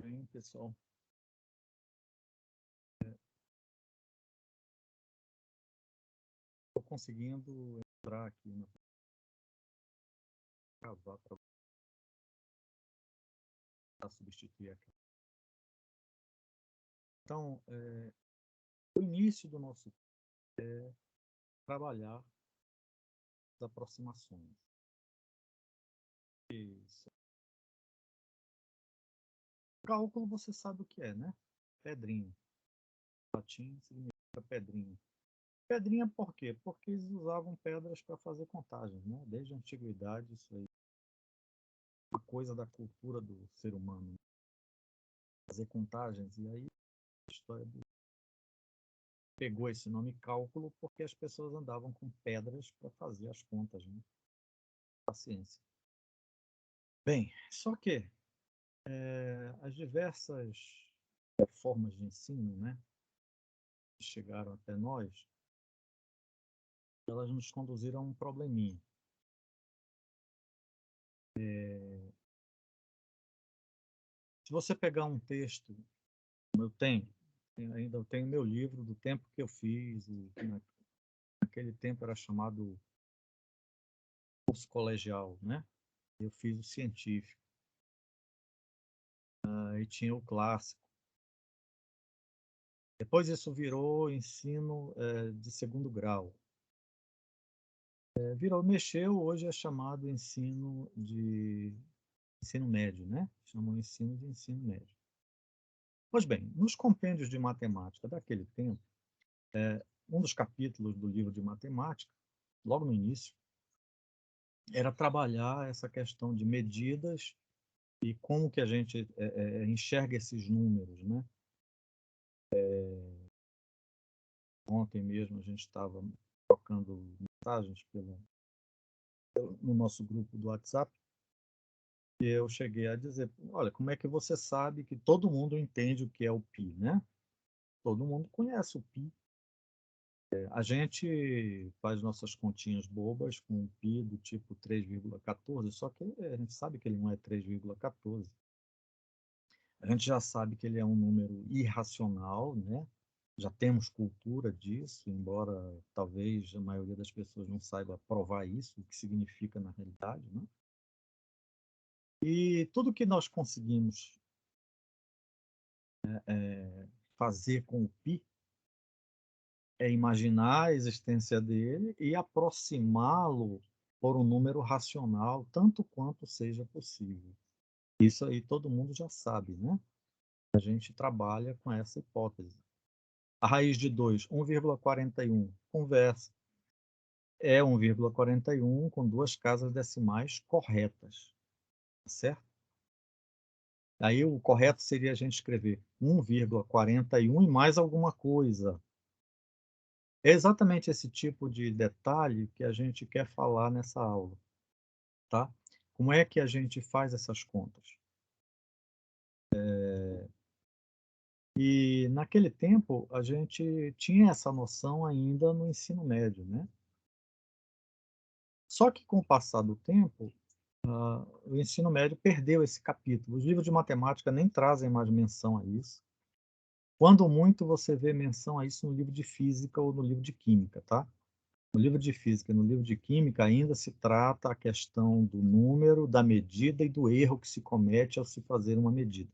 Bem, pessoal, estou conseguindo entrar aqui na gravar para substituir aqui. Então, o início do nosso é trabalhar as aproximações. Isso. Cálculo você sabe o que é, né? Pedrinha. Latim significa pedrinha. Pedrinha por quê? Porque eles usavam pedras para fazer contagens, né? Desde a antiguidade, isso aí é uma coisa da cultura do ser humano, fazer contagens. E aí a história pegou esse nome cálculo porque as pessoas andavam com pedras para fazer as contas, né? Paciência. Bem, só que as diversas formas de ensino, né, que chegaram até nós, elas nos conduziram a um probleminha. Se você pegar um texto, como eu tenho, ainda eu tenho meu livro do tempo que eu fiz, e naquele tempo era chamado curso colegial, né? Eu fiz o científico, e tinha o clássico. Depois isso virou ensino de segundo grau. Virou, mexeu, hoje é chamado ensino médio, né? Chamam ensino de ensino médio. Pois bem, nos compêndios de matemática daquele tempo, um dos capítulos do livro de matemática, logo no início, era trabalhar essa questão de medidas e como que a gente enxerga esses números, né? Ontem mesmo a gente estava trocando mensagens no nosso grupo do WhatsApp e eu cheguei a dizer, olha, como é que você sabe que todo mundo entende o que é o π, né? Todo mundo conhece o π. A gente faz nossas continhas bobas com o π do tipo 3,14, só que a gente sabe que ele não é 3,14. A gente já sabe que ele é um número irracional, né? Já temos cultura disso, embora talvez a maioria das pessoas não saiba provar isso, o que significa na realidade, né? E tudo que nós conseguimos fazer com o π é imaginar a existência dele e aproximá-lo por um número racional, tanto quanto seja possível. Isso aí todo mundo já sabe, né? A gente trabalha com essa hipótese. A raiz de 2, 1,41, conversa. É 1,41 com duas casas decimais corretas, certo? Aí o correto seria a gente escrever 1,41 e mais alguma coisa. É exatamente esse tipo de detalhe que a gente quer falar nessa aula, tá? Como é que a gente faz essas contas? E naquele tempo a gente tinha essa noção ainda no ensino médio, né? Só que com o passar do tempo, o ensino médio perdeu esse capítulo. Os livros de matemática nem trazem mais menção a isso. Quando muito você vê menção a isso no livro de física ou no livro de química, tá? No livro de física e no livro de química ainda se trata a questão do número, da medida e do erro que se comete ao se fazer uma medida.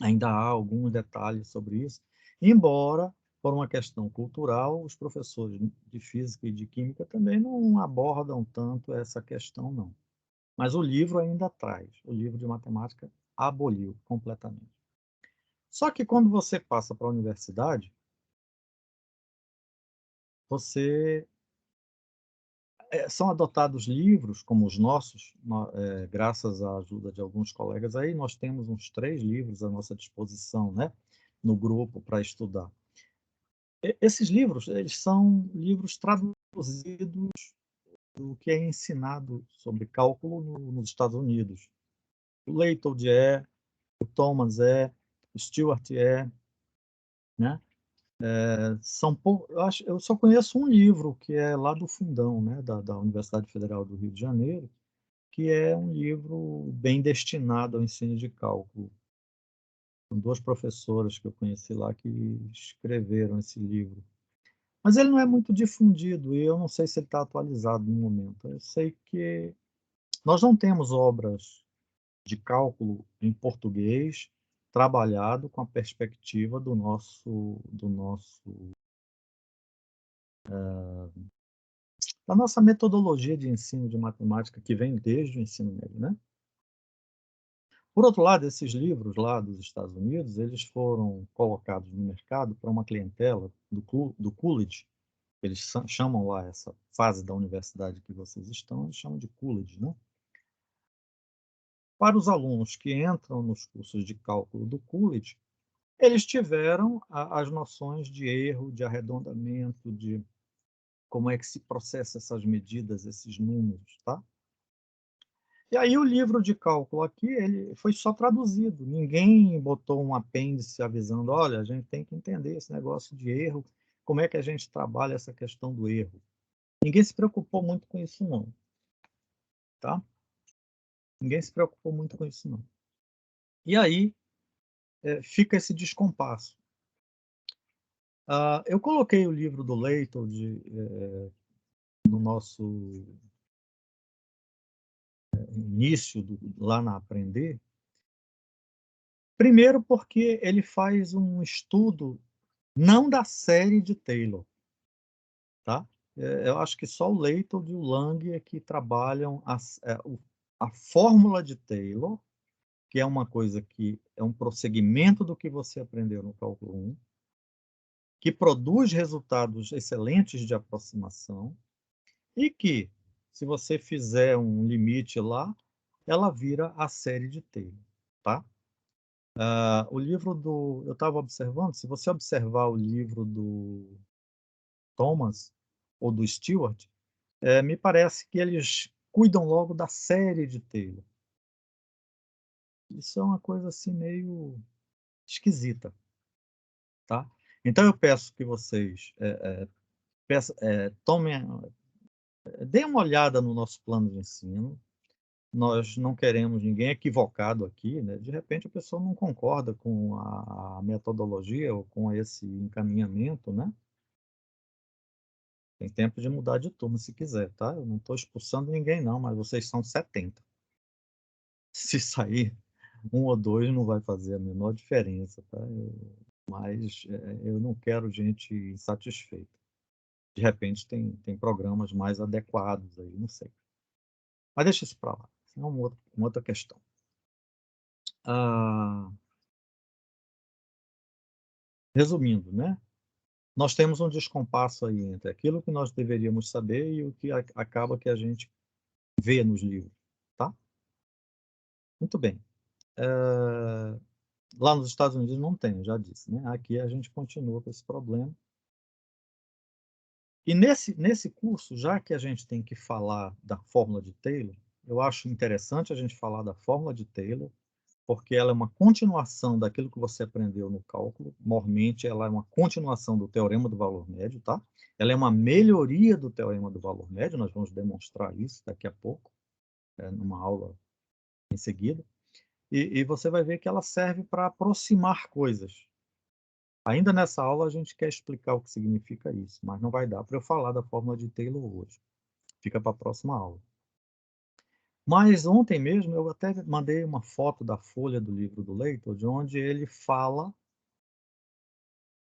Ainda há alguns detalhes sobre isso, embora, por uma questão cultural, os professores de física e de química também não abordam tanto essa questão, não. Mas o livro ainda traz, o livro de matemática aboliu completamente. Só que quando você passa para a universidade, você são adotados livros como os nossos, graças à ajuda de alguns colegas aí, nós temos uns 3 livros à nossa disposição, né, no grupo para estudar. Esses livros, eles são livros traduzidos do que é ensinado sobre cálculo nos Estados Unidos. O Leitold o Thomas o Stewart né? Eu só conheço um livro que é lá do fundão, né, da Universidade Federal do Rio de Janeiro, que é um livro bem destinado ao ensino de cálculo. com 2 professoras que eu conheci lá que escreveram esse livro. Mas ele não é muito difundido e eu não sei se ele está atualizado no momento. Eu sei que nós não temos obras de cálculo em português trabalhado com a perspectiva da nossa metodologia de ensino de matemática que vem desde o ensino médio, né. Por outro lado, esses livros lá dos Estados Unidos, eles foram colocados no mercado para uma clientela do Coolidge, eles chamam lá essa fase da universidade que vocês estão, eles chamam de Coolidge, né. Para os alunos que entram nos cursos de cálculo do Coolidge, eles tiveram as noções de erro, de arredondamento, de como é que se processa essas medidas, esses números, tá. E aí o livro de cálculo aqui, ele foi só traduzido, ninguém botou um apêndice avisando: "Olha, a gente tem que entender esse negócio de erro, como é que a gente trabalha essa questão do erro". Ninguém se preocupou muito com isso não, tá. Ninguém se preocupou muito com isso não. E aí, fica esse descompasso. Eu coloquei o livro do Leitold, no nosso início lá na Aprender, primeiro porque ele faz um estudo não da série de Taylor, tá. Eu acho que só o Leitold e o Lang é que trabalham a fórmula de Taylor, que é uma coisa que é um prosseguimento do que você aprendeu no cálculo 1, que produz resultados excelentes de aproximação e que, se você fizer um limite lá, ela vira a série de Taylor, tá. O livro do eu estava observando, se você observar o livro do Thomas ou do Stewart, me parece que eles cuidam logo da série de Taylor. Isso é uma coisa, assim, meio esquisita, tá. Então eu peço que vocês, tomem deem uma olhada no nosso plano de ensino. Nós não queremos ninguém equivocado aqui, né, de repente a pessoa não concorda com a metodologia ou com esse encaminhamento, né. Tem tempo de mudar de turma se quiser, tá. Eu não estou expulsando ninguém não, mas vocês são 70. Se sair um ou 2 não vai fazer a menor diferença, tá. Mas, eu não quero gente insatisfeita. De repente tem programas mais adequados aí, não sei. Mas deixa isso para lá, isso é uma outra questão. Ah, resumindo, né, nós temos um descompasso aí entre aquilo que nós deveríamos saber e o que acaba que a gente vê nos livros, tá. Muito bem. Hã, lá nos Estados Unidos não tem, eu já disse, né, aqui a gente continua com esse problema. E nesse curso, já que a gente tem que falar da fórmula de Taylor, eu acho interessante a gente falar da fórmula de Taylor, porque ela é uma continuação daquilo que você aprendeu no cálculo, mormente ela é uma continuação do teorema do valor médio, tá. Ela é uma melhoria do teorema do valor médio, nós vamos demonstrar isso daqui a pouco, numa aula em seguida, e você vai ver que ela serve para aproximar coisas. Ainda nessa aula a gente quer explicar o que significa isso, mas não vai dar para eu falar da fórmula de Taylor hoje, fica para a próxima aula. Mas ontem mesmo eu até mandei uma foto da folha do livro do Leitor, de onde ele fala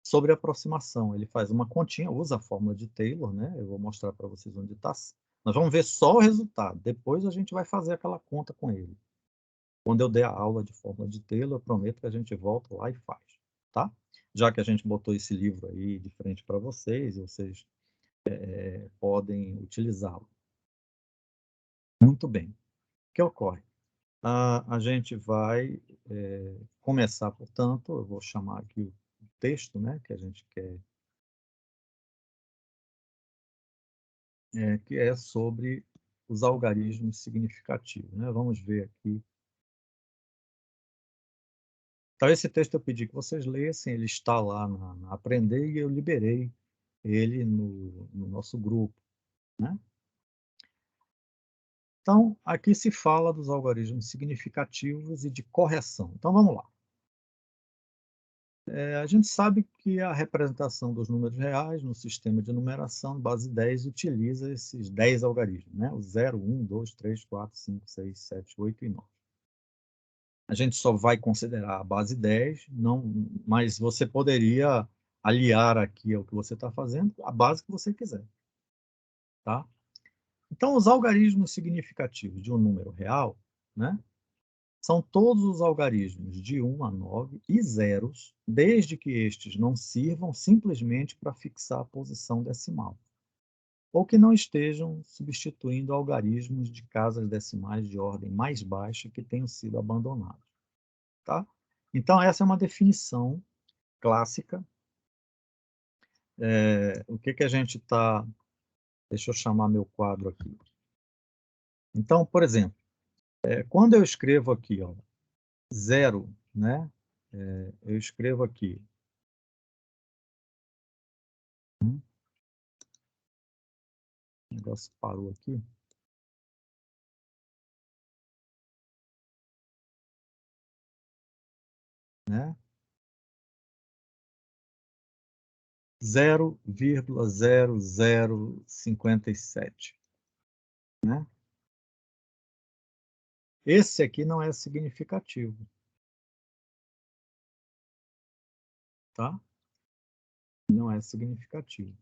sobre aproximação. Ele faz uma continha, usa a fórmula de Taylor, né, eu vou mostrar para vocês onde está. Nós vamos ver só o resultado, depois a gente vai fazer aquela conta com ele. Quando eu der a aula de fórmula de Taylor, eu prometo que a gente volta lá e faz, tá? Já que a gente botou esse livro aí de frente para vocês, vocês podem utilizá-lo. Muito bem. O que ocorre? A gente vai, começar, portanto, eu vou chamar aqui o texto, né, que a gente quer, que é sobre os algarismos significativos, né. Vamos ver aqui. Então esse texto eu pedi que vocês lessem, ele está lá na Aprender e eu liberei ele no nosso grupo, né. Então, aqui se fala dos algarismos significativos e de correção. Então vamos lá. A gente sabe que a representação dos números reais no sistema de numeração base 10 utiliza esses 10 algarismos, né? O 0, 1, 2, 3, 4, 5, 6, 7, 8 e 9. A gente só vai considerar a base 10, não, mas você poderia aliar aqui ao que você está fazendo a base que você quiser. Tá? Então, os algarismos significativos de um número real, né, são todos os algarismos de 1 a 9 e zeros, desde que estes não sirvam simplesmente para fixar a posição decimal, ou que não estejam substituindo algarismos de casas decimais de ordem mais baixa que tenham sido abandonados. Tá? Então, essa é uma definição clássica. O que, que a gente está... Deixa eu chamar meu quadro aqui. Então, por exemplo, quando eu escrevo aqui, ó, 0, né? Eu escrevo aqui. O negócio parou aqui. Né? 0,0057. Né? Esse aqui não é significativo. Tá? Não é significativo.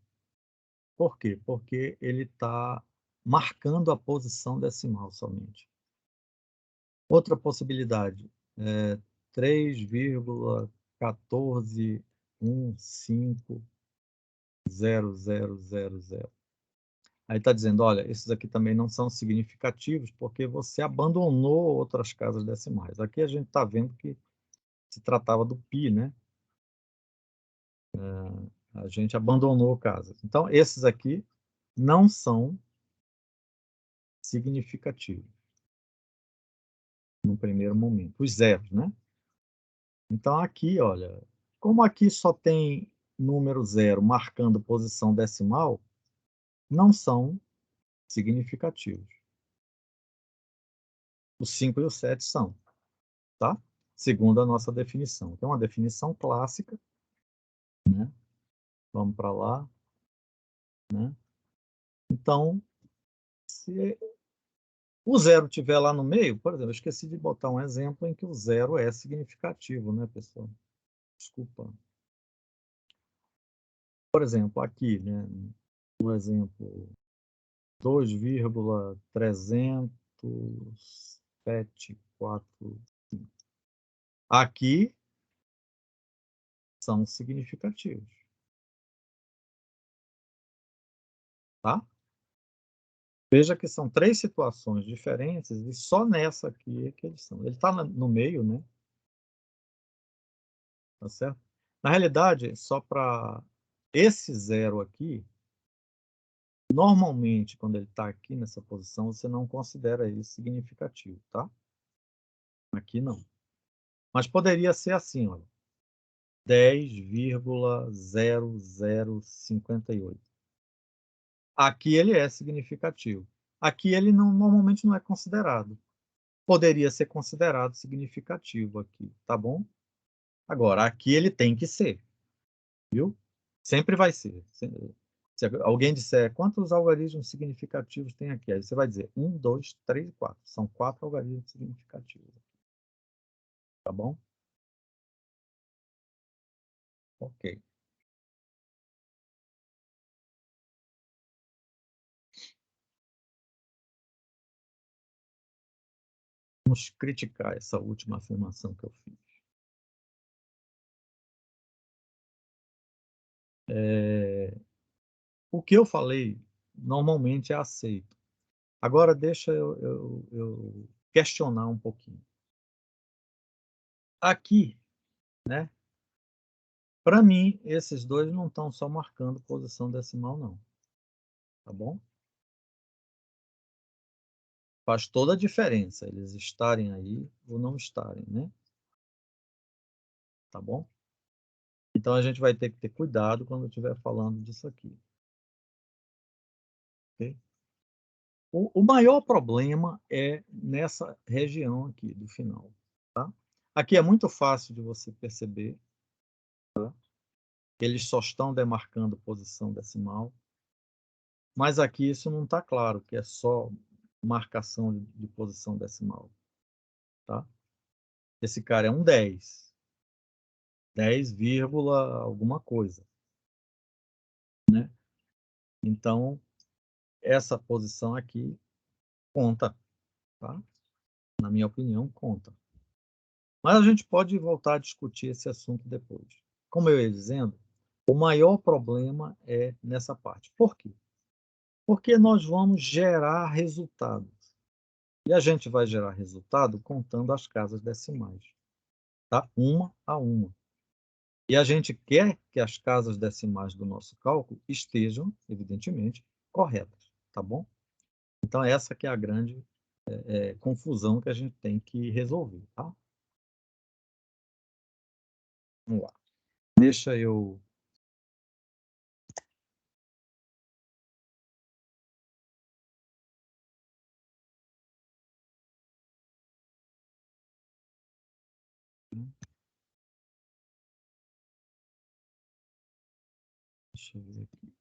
Por quê? Porque ele está marcando a posição decimal somente. Outra possibilidade é 3,1515000. Aí está dizendo, olha, esses aqui também não são significativos porque você abandonou outras casas decimais. Aqui a gente está vendo que se tratava do π, né? A gente abandonou casas. Então, esses aqui não são significativos no primeiro momento. Os zeros, né? Então, aqui, olha, como aqui só tem número zero marcando posição decimal, não são significativos. Os 5 e o 7 são, tá? Segundo a nossa definição. Então, uma definição clássica, né? Vamos para lá, né? Então, se o zero estiver lá no meio, por exemplo, eu esqueci de botar um exemplo em que o zero é significativo, né, pessoal? Desculpa. Por exemplo, aqui, né? Um exemplo, 2,300745. Aqui são significativos, tá? Veja que são 3 situações diferentes e só nessa aqui é que eles são. Ele está no meio, né? Tá certo? Na realidade, só para esse zero aqui, normalmente, quando ele está aqui nessa posição, você não considera ele significativo, tá? Aqui não. Mas poderia ser assim, olha. 10,0058. Aqui ele é significativo. Aqui ele não, normalmente não é considerado. Poderia ser considerado significativo aqui, tá bom? Agora, aqui ele tem que ser, viu? Sempre vai ser. Se alguém disser quantos algarismos significativos tem aqui, aí você vai dizer 1, 2, 3 e 4. São 4 algarismos significativos. Tá bom? Ok. Vamos criticar essa última afirmação que eu fiz. O que eu falei normalmente é aceito. Agora deixa eu questionar um pouquinho. Aqui, né? Para mim, esses dois não estão só marcando posição decimal, não. Tá bom? Faz toda a diferença eles estarem aí ou não estarem, né? Tá bom? Então a gente vai ter que ter cuidado quando estiver falando disso aqui. Okay? O maior problema é nessa região aqui do final. Tá? Aqui é muito fácil de você perceber. eles só estão demarcando posição decimal, mas aqui isso não está claro, que é só marcação de posição decimal, tá? Esse cara é um 10, 10, alguma coisa, né? Então, essa posição aqui conta, tá? Na minha opinião, conta. Mas a gente pode voltar a discutir esse assunto depois. Como eu ia dizendo, o maior problema é nessa parte. Por quê? Porque nós vamos gerar resultados. E a gente vai gerar resultado contando as casas decimais, tá? Uma a uma. E a gente quer que as casas decimais do nosso cálculo estejam, evidentemente, corretas, tá bom? Então, essa que é a grande confusão que a gente tem que resolver, tá? Vamos lá. Deixa eu... Deixa eu ver aqui.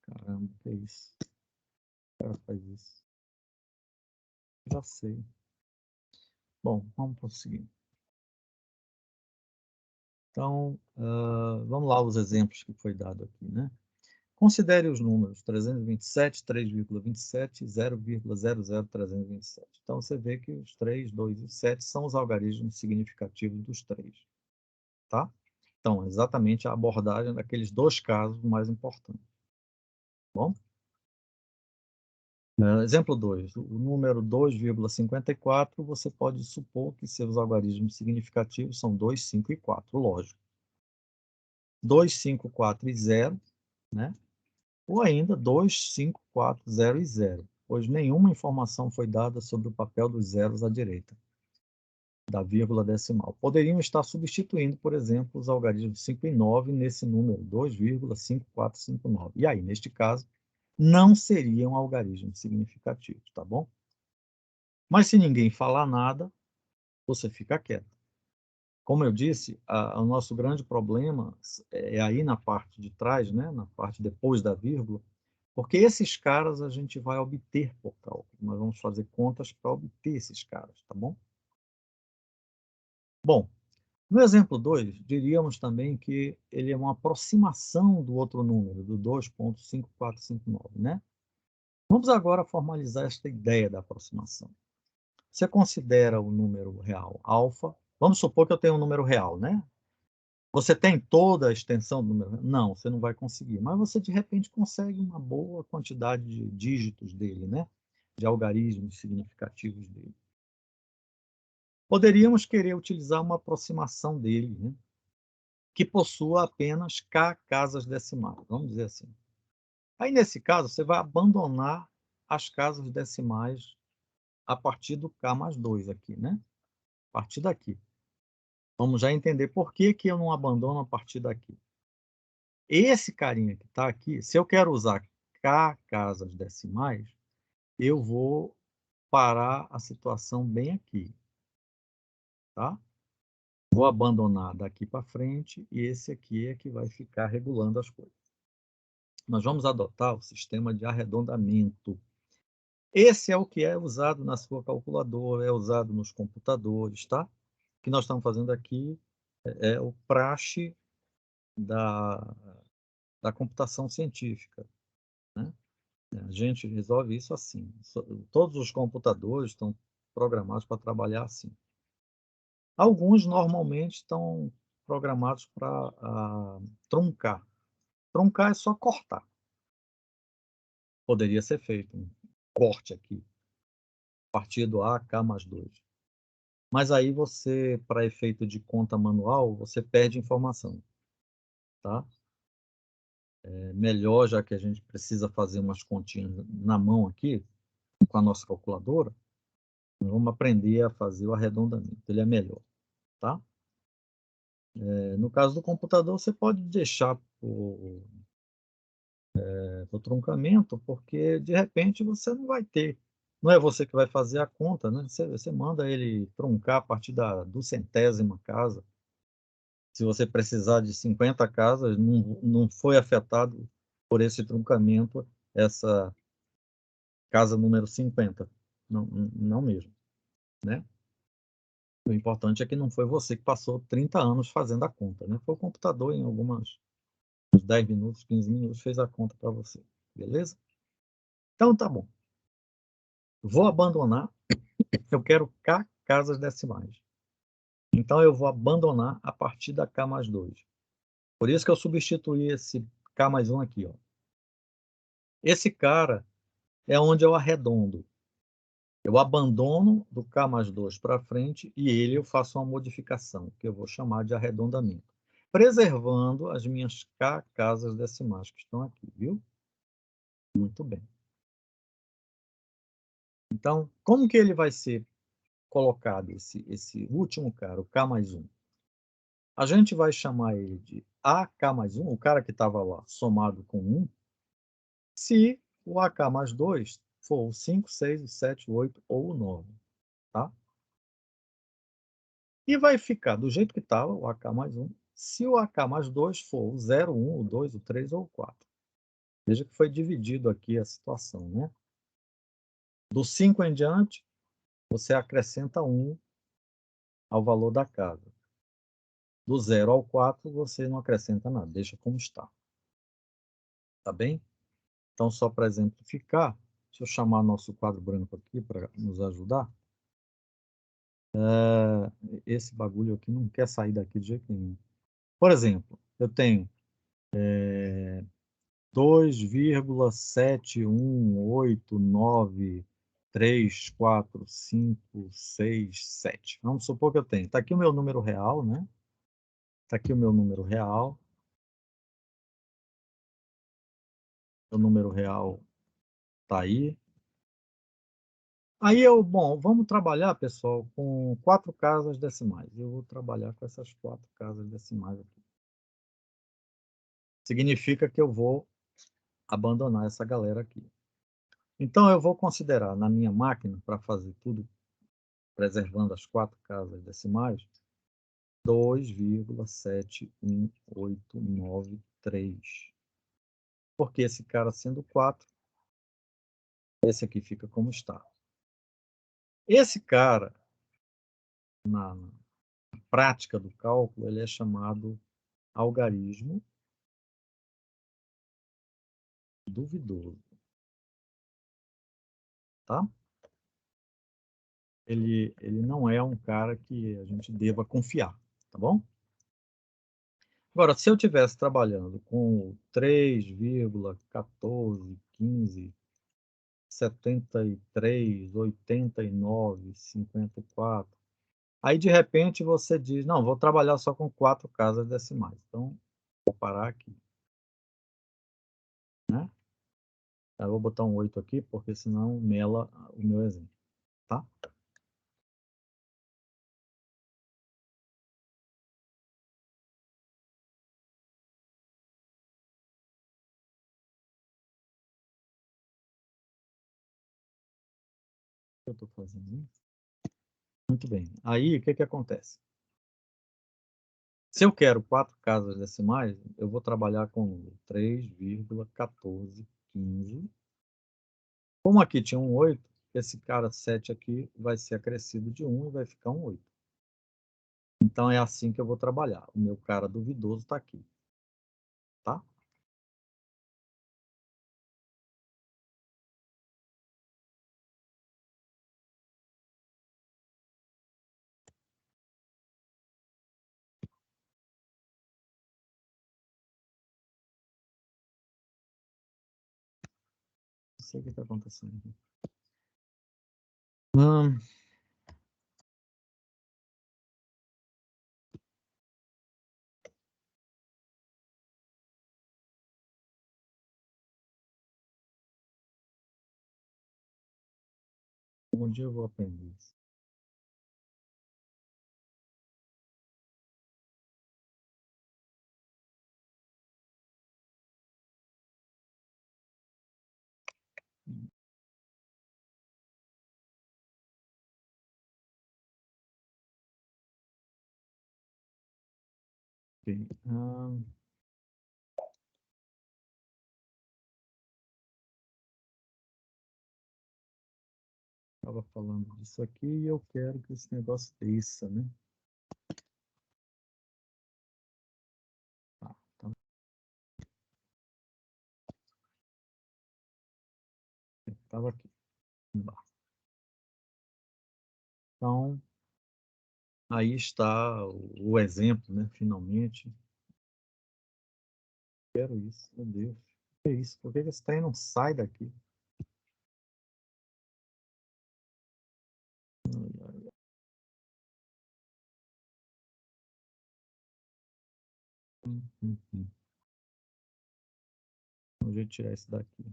Caramba, que é isso? O cara faz isso. Já sei. Bom, vamos prosseguir. Então, vamos lá os exemplos que foi dado aqui, né? Considere os números 327, 3,27 e 0,00327. Então, você vê que os 3, 2 e 7 são os algarismos significativos dos 3, tá? Então, exatamente a abordagem daqueles dois casos mais importantes. Bom? Exemplo 2. O número 2,54, você pode supor que seus algarismos significativos são 2, 5 e 4, lógico. 2, 5, 4 e 0, né? Ou ainda 2, 5, 4, 0 e 0, pois nenhuma informação foi dada sobre o papel dos zeros à direita da vírgula decimal. Poderiam estar substituindo, por exemplo, os algarismos 5 e 9 nesse número 2,5459. E aí, neste caso, não seriam algarismos significativos, tá bom? Mas se ninguém falar nada, você fica quieto. Como eu disse, o nosso grande problema é aí na parte de trás, né? Na parte depois da vírgula, porque esses caras a gente vai obter por cálculo. Nós vamos fazer contas para obter esses caras, tá bom? Bom, no exemplo 2, diríamos também que ele é uma aproximação do outro número, do 2,5459, né? Vamos agora formalizar esta ideia da aproximação. Você considera o número real alfa. Vamos supor que eu tenho um número real, né? Você tem toda a extensão do número? Não, você não vai conseguir. Mas você, de repente, consegue uma boa quantidade de dígitos dele, né? De algarismos significativos dele. Poderíamos querer utilizar uma aproximação dele, né? Que possua apenas k casas decimais, vamos dizer assim. Aí, nesse caso, você vai abandonar as casas decimais a partir do k mais 2 aqui, né? A partir daqui. Vamos já entender por que que eu não abandono a partir daqui. Esse carinha que está aqui, se eu quero usar k casas decimais, eu vou parar a situação bem aqui, tá? Vou abandonar daqui para frente e esse aqui é que vai ficar regulando as coisas. Nós vamos adotar o sistema de arredondamento. Esse é o que é usado na sua calculadora, é usado nos computadores, tá? O que nós estamos fazendo aqui é o praxe da computação científica, né? A gente resolve isso assim. Todos os computadores estão programados para trabalhar assim. Alguns normalmente estão programados para truncar. Truncar é só cortar. Poderia ser feito um corte aqui, partido A, K mais 2. Mas aí você, para efeito de conta manual, você perde informação, tá? É melhor, já que a gente precisa fazer umas continhas na mão aqui, com a nossa calculadora, Nós vamos aprender a fazer o arredondamento, ele é melhor, tá? No caso do computador, você pode deixar o truncamento, porque de repente você não vai ter. Não é você que vai fazer a conta, né? Você manda ele truncar a partir do centésima casa. Se você precisar de 50 casas, não foi afetado por esse truncamento essa casa número 50. Não, não mesmo, né? O importante é que não foi você que passou 30 anos fazendo a conta, né? Foi o computador em uns 10 minutos, 15 minutos, fez a conta para você. Beleza? Então tá bom. Vou abandonar. Eu quero K casas decimais. Então eu vou abandonar a partir da K mais 2. Por isso que eu substituí esse K mais 1 aqui, ó. Esse cara é onde eu arredondo. Eu abandono do K mais 2 para frente e ele eu faço uma modificação, que eu vou chamar de arredondamento, preservando as minhas K casas decimais que estão aqui, viu? Muito bem. Então, como que ele vai ser colocado, esse último cara, o K mais 1? A gente vai chamar ele de AK mais 1, o cara que estava lá, somado com 1, se o AK mais 2 for o 5, 6, o 7, o 8 ou o 9, tá? E vai ficar do jeito que estava, o AK mais 1, se o AK mais 2 for o 0, 1, o 2, o 3 ou o 4. Veja que foi dividido aqui a situação, né? Do 5 em diante, você acrescenta 1 ao valor da casa. Do 0 ao 4, você não acrescenta nada, deixa como está. Tá bem? Então, só para exemplificar, deixa eu chamar nosso quadro branco aqui para nos ajudar. Esse bagulho aqui não quer sair daqui de jeito nenhum. Por exemplo, eu tenho 2,718934567. Vamos supor que eu tenho. Está aqui o meu número real, né? Está aqui o meu número real. O número real está aí. Aí bom, vamos trabalhar, pessoal, com 4 casas decimais. Eu vou trabalhar com essas 4 casas decimais aqui. Significa que eu vou abandonar essa galera aqui. Então, eu vou considerar na minha máquina, para fazer tudo, preservando as 4 casas decimais, 2,71893. Porque esse cara sendo 4, esse aqui fica como está. Esse cara, na prática do cálculo, ele é chamado algarismo duvidoso, tá? Ele não é um cara que a gente deva confiar, tá bom? Agora, se eu estivesse trabalhando com 3,14, 15, 73, 89, 54, aí de repente você diz, não, vou trabalhar só com 4 casas decimais. Então, vou parar aqui, né? Eu vou botar um 8 aqui, porque senão mela o meu exemplo, tá? Eu estou fazendo isso. Muito bem. Aí, o que que acontece? Se eu quero 4 casas decimais, eu vou trabalhar com o número 3,1415. Como aqui tinha um 8, esse cara 7 aqui vai ser acrescido de 1 e vai ficar um 8. Então é assim que eu vou trabalhar. O meu cara duvidoso está aqui, tá? Não sei o que está acontecendo aqui. Hum, Um dia eu vou aprender isso. Ok. Estava falando disso aqui e eu quero que esse negócio desça, né? Tá, então, estava aqui embaixo. Então, aí está o exemplo, né? Finalmente. Quero isso, meu Deus. Que isso? Por que esse trem não sai daqui? Hum, hum, hum. Vamos jeito de tirar isso daqui.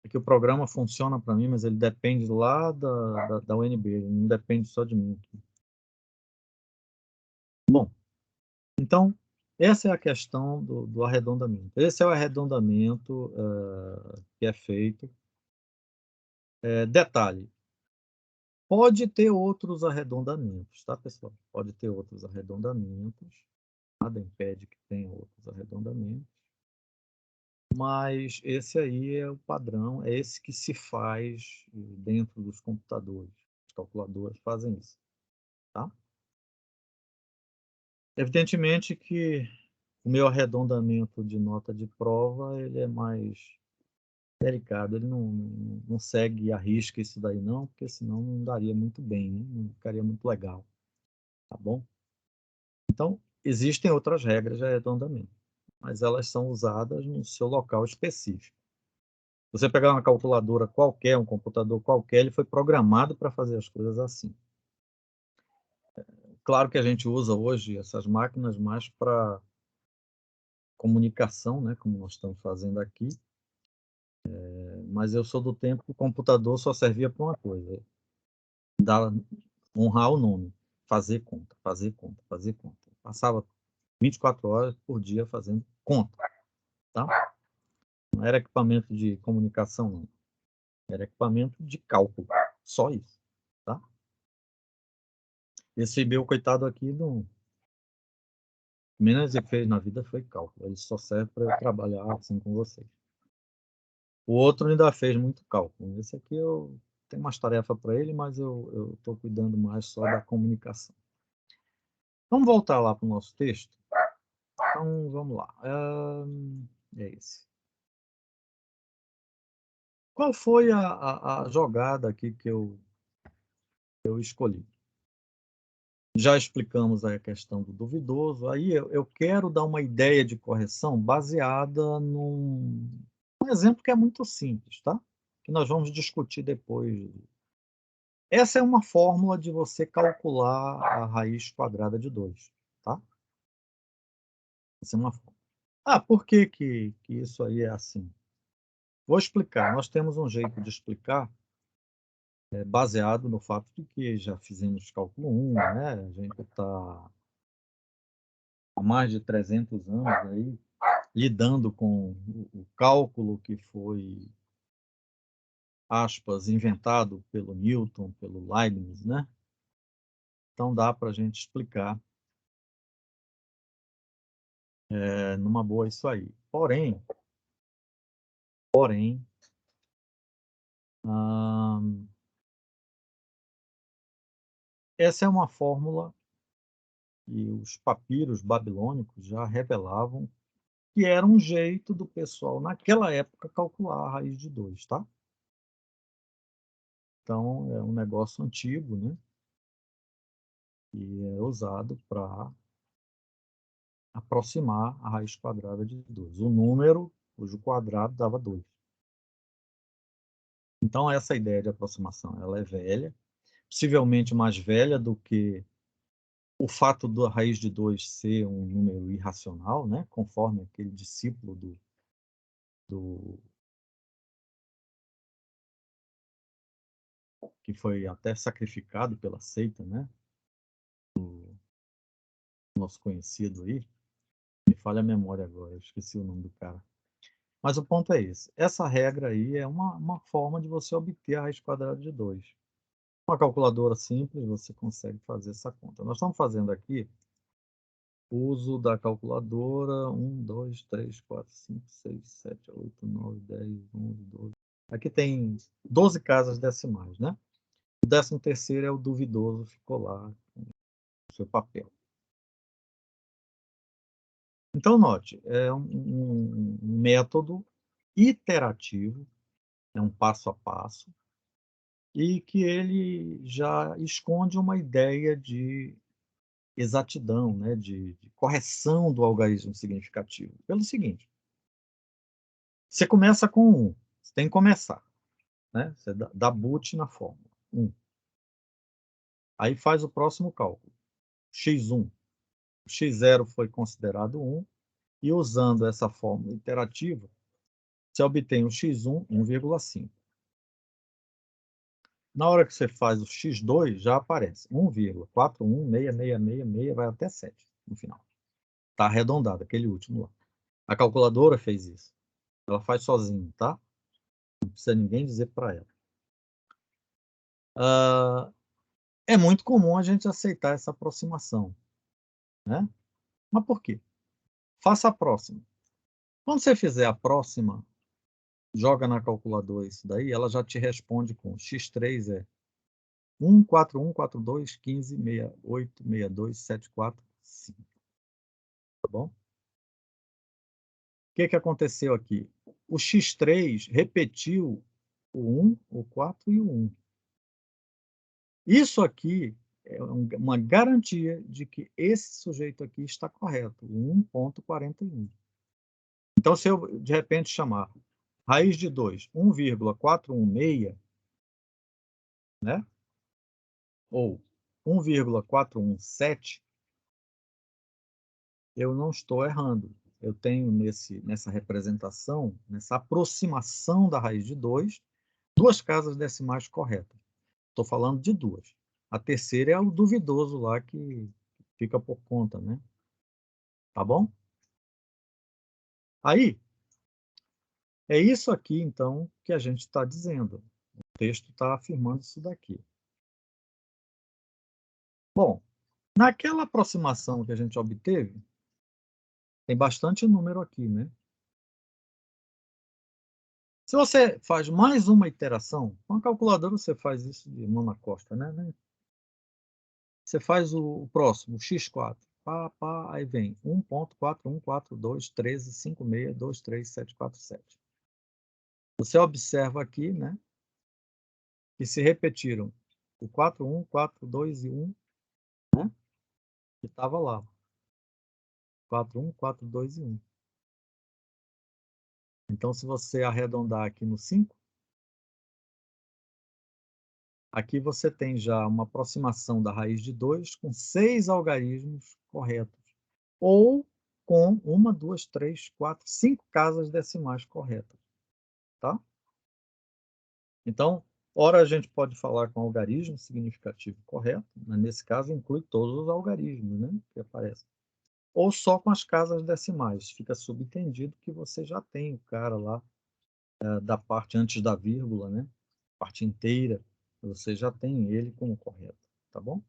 É que o programa funciona para mim, mas ele depende lá da UNB, ele não depende só de mim. Bom, então, essa é a questão do arredondamento. Esse é o arredondamento que é feito. Detalhe, pode ter outros arredondamentos, tá, pessoal? Pode ter outros arredondamentos, nada impede que tenha outros arredondamentos, mas esse aí é o padrão, é esse que se faz dentro dos computadores. Os calculadores fazem isso, tá? Evidentemente que o meu arredondamento de nota de prova, ele é mais delicado, ele não segue a risca isso daí não, porque senão não daria muito bem, né? Não ficaria muito legal, tá bom? Então, existem outras regras de arredondamento, mas elas são usadas no seu local específico. Você pegar uma calculadora qualquer, um computador qualquer, ele foi programado para fazer as coisas assim. Claro que a gente usa hoje essas máquinas mais para comunicação, né, como nós estamos fazendo aqui, mas eu sou do tempo que o computador só servia para uma coisa, dar, honrar o nome, fazer conta, fazer conta, fazer conta. Passava 24 horas por dia fazendo conta, tá? Não era equipamento de comunicação, não. Era equipamento de cálculo, só isso, tá? Esse meu coitado aqui, não, o menos ele fez na vida foi cálculo. Ele só serve para eu trabalhar assim com vocês. O outro ainda fez muito cálculo. Esse aqui eu tenho umas tarefas para ele, mas eu estou cuidando mais só da comunicação. Vamos voltar lá para o nosso texto? Então, vamos lá. É esse. Qual foi a jogada aqui que eu escolhi? Já explicamos aí a questão do duvidoso. Aí eu quero dar uma ideia de correção baseada num exemplo que é muito simples, tá? Que nós vamos discutir depois. Essa é uma fórmula de você calcular a raiz quadrada de 2, tá? Essa é uma fórmula. Ah, por que isso aí é assim? Vou explicar. Nós temos um jeito de explicar baseado no fato de que já fizemos cálculo 1, né? A gente está há mais de 300 anos aí lidando com o cálculo que foi, aspas, inventado pelo Newton, pelo Leibniz, né? Então dá para a gente explicar numa boa isso aí. Porém, hum, essa é uma fórmula que os papiros babilônicos já revelavam que era um jeito do pessoal, naquela época, calcular a raiz de 2, tá? Então, é um negócio antigo, né? E é usado para aproximar a raiz quadrada de 2. O número cujo quadrado dava 2. Então, essa ideia de aproximação, ela é velha, possivelmente mais velha do que o fato da raiz de 2 ser um número irracional, né, conforme aquele discípulo do que foi até sacrificado pela seita, né, nosso conhecido aí, me falha a memória agora, eu esqueci o nome do cara. Mas o ponto é esse, essa regra aí é uma forma de você obter a raiz quadrada de 2. Uma calculadora simples, você consegue fazer essa conta. Nós estamos fazendo aqui uso da calculadora 1, 2, 3, 4, 5, 6, 7, 8, 9, 10, 11, 12. Aqui tem 12 casas decimais, né? O 13º é o duvidoso, ficou lá com o seu papel. Então, note, é um método iterativo, é um passo a passo, e que ele já esconde uma ideia de exatidão, né, de correção do algarismo significativo. Pelo seguinte, você começa com 1, você tem que começar, né? Você dá boot na fórmula, 1. Aí faz o próximo cálculo, x1. O x0 foi considerado 1, e usando essa fórmula iterativa, você obtém o x1, 1,5. Na hora que você faz o x2, já aparece 1,41666, vai até 7 no final. Está arredondado, aquele último lá. A calculadora fez isso. Ela faz sozinha, tá? Não precisa ninguém dizer para ela. É muito comum a gente aceitar essa aproximação, né? Mas por quê? Faça a próxima. Quando você fizer a próxima, joga na calculadora isso daí, ela já te responde com x3 é 1414215686274, tá bom? O que aconteceu aqui? O x3 repetiu o 1, o 4 e o 1. Isso aqui é uma garantia de que esse sujeito aqui está correto, 1,41. Então, se eu, de repente, chamar raiz de 2, 1,416, né? Ou 1,417, eu não estou errando. Eu tenho nessa representação, nessa aproximação da raiz de 2, duas casas decimais corretas. Estou falando de duas. A terceira é o duvidoso lá que fica por conta, né? Tá bom? Aí, é isso aqui, então, que a gente está dizendo. O texto está afirmando isso daqui. Bom, naquela aproximação que a gente obteve, tem bastante número aqui, né? Se você faz mais uma iteração, com a calculadora você faz isso de mão na costa, né? Você faz o próximo, o x4. Pá, pá, aí vem 1.41421356237747. Você observa aqui, né, que se repetiram o 41, 4, 2 e 1, né, que estava lá. 4, 1, 4, 2 e 1. Então, se você arredondar aqui no 5, aqui você tem já uma aproximação da raiz de 2 com 6 algarismos corretos. Ou com 1, 2, 3, 4, 5 casas decimais corretas. Tá? Então, ora a gente pode falar com algarismo significativo correto, mas nesse caso inclui todos os algarismos, né, que aparecem. Ou só com as casas decimais. Fica subentendido que você já tem o cara lá da parte antes da vírgula, né? Parte inteira, você já tem ele como correto, tá bom?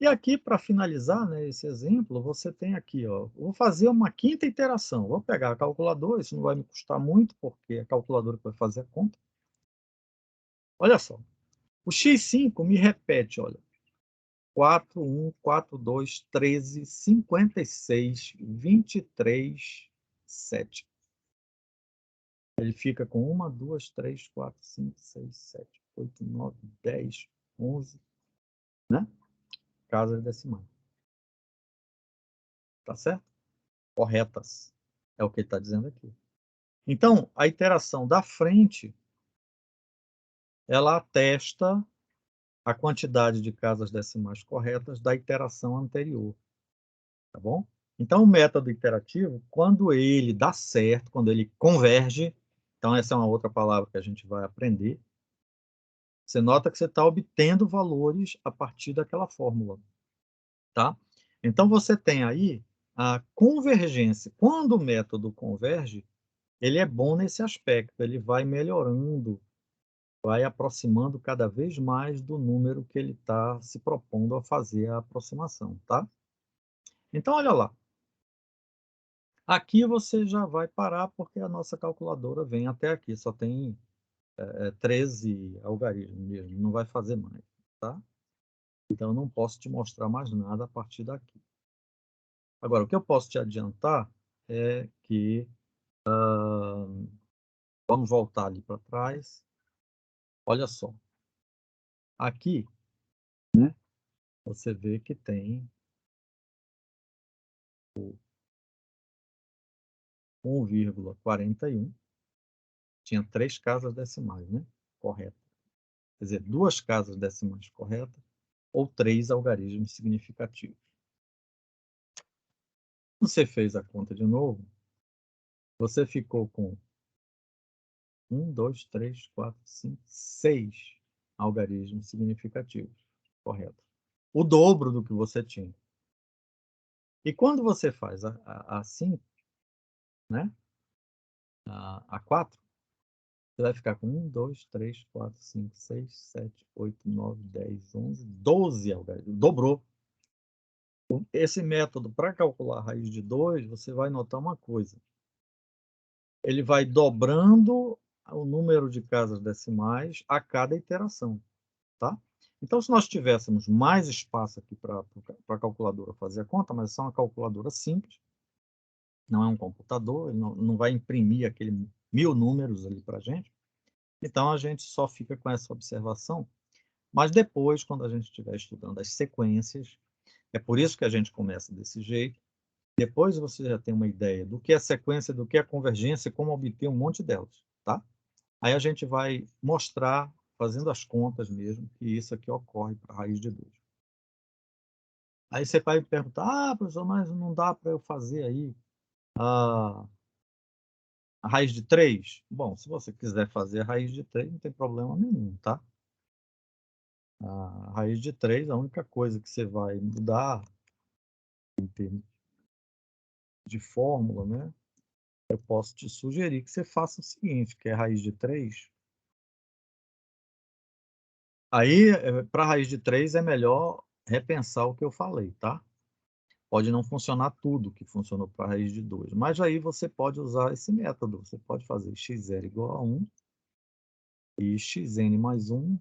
E aqui, para finalizar, né, esse exemplo, você tem aqui, ó, vou fazer uma quinta iteração. Vou pegar a calculadora, isso não vai me custar muito, porque é a calculadora que vai fazer a conta. Olha só, o x5 me repete, olha, 4, 1, 4, 2, 13, 56, 23, 7. Ele fica com 1, 2, 3, 4, 5, 6, 7, 8, 9, 10, 11, né? Casas decimais. Tá certo? Corretas. É o que ele está dizendo aqui. Então, a iteração da frente, ela atesta a quantidade de casas decimais corretas da iteração anterior, tá bom? Então, o método iterativo, quando ele dá certo, quando ele converge, então essa é uma outra palavra que a gente vai aprender, você nota que você está obtendo valores a partir daquela fórmula, tá? Então, você tem aí a convergência. Quando o método converge, ele é bom nesse aspecto, ele vai melhorando, vai aproximando cada vez mais do número que ele está se propondo a fazer a aproximação, tá? Então, olha lá. Aqui você já vai parar, porque a nossa calculadora vem até aqui, só tem 13 algarismos mesmo, não vai fazer mais, tá? Então, eu não posso te mostrar mais nada a partir daqui. Agora, o que eu posso te adiantar é que, vamos voltar ali para trás, olha só, aqui, né, você vê que tem o 1,41, tinha 3 casas decimais, né? Correto. Quer dizer, 2 casas decimais corretas ou 3 algarismos significativos. Você fez a conta de novo, você ficou com 1, 2, 3, 4, 5, 6 algarismos significativos. Correto. O dobro do que você tinha. E quando você faz a 5, né? A 4, você vai ficar com 1, 2, 3, 4, 5, 6, 7, 8, 9, 10, 11, 12 algarismos. Dobrou. Esse método, para calcular a raiz de 2, você vai notar uma coisa. Ele vai dobrando o número de casas decimais a cada iteração, tá? Então, se nós tivéssemos mais espaço aqui para a calculadora fazer a conta, mas é uma calculadora simples, não é um computador, ele não vai imprimir aquele 1000 números ali para a gente, então a gente só fica com essa observação, mas depois, quando a gente estiver estudando as sequências, é por isso que a gente começa desse jeito, depois você já tem uma ideia do que é sequência, do que é convergência, como obter um monte delas, tá? Aí a gente vai mostrar, fazendo as contas mesmo, que isso aqui ocorre para a raiz de 2. Aí você vai me perguntar, professor, mas não dá para eu fazer aí a raiz de 3? Bom, se você quiser fazer a raiz de 3, não tem problema nenhum, tá? A raiz de 3, a única coisa que você vai mudar em termos de fórmula, né? Eu posso te sugerir que você faça o seguinte, que é a raiz de 3. Aí, para a raiz de 3, é melhor repensar o que eu falei, tá? Pode não funcionar tudo que funcionou para a raiz de 2, mas aí você pode usar esse método. Você pode fazer x0 igual a 1 e xn mais 1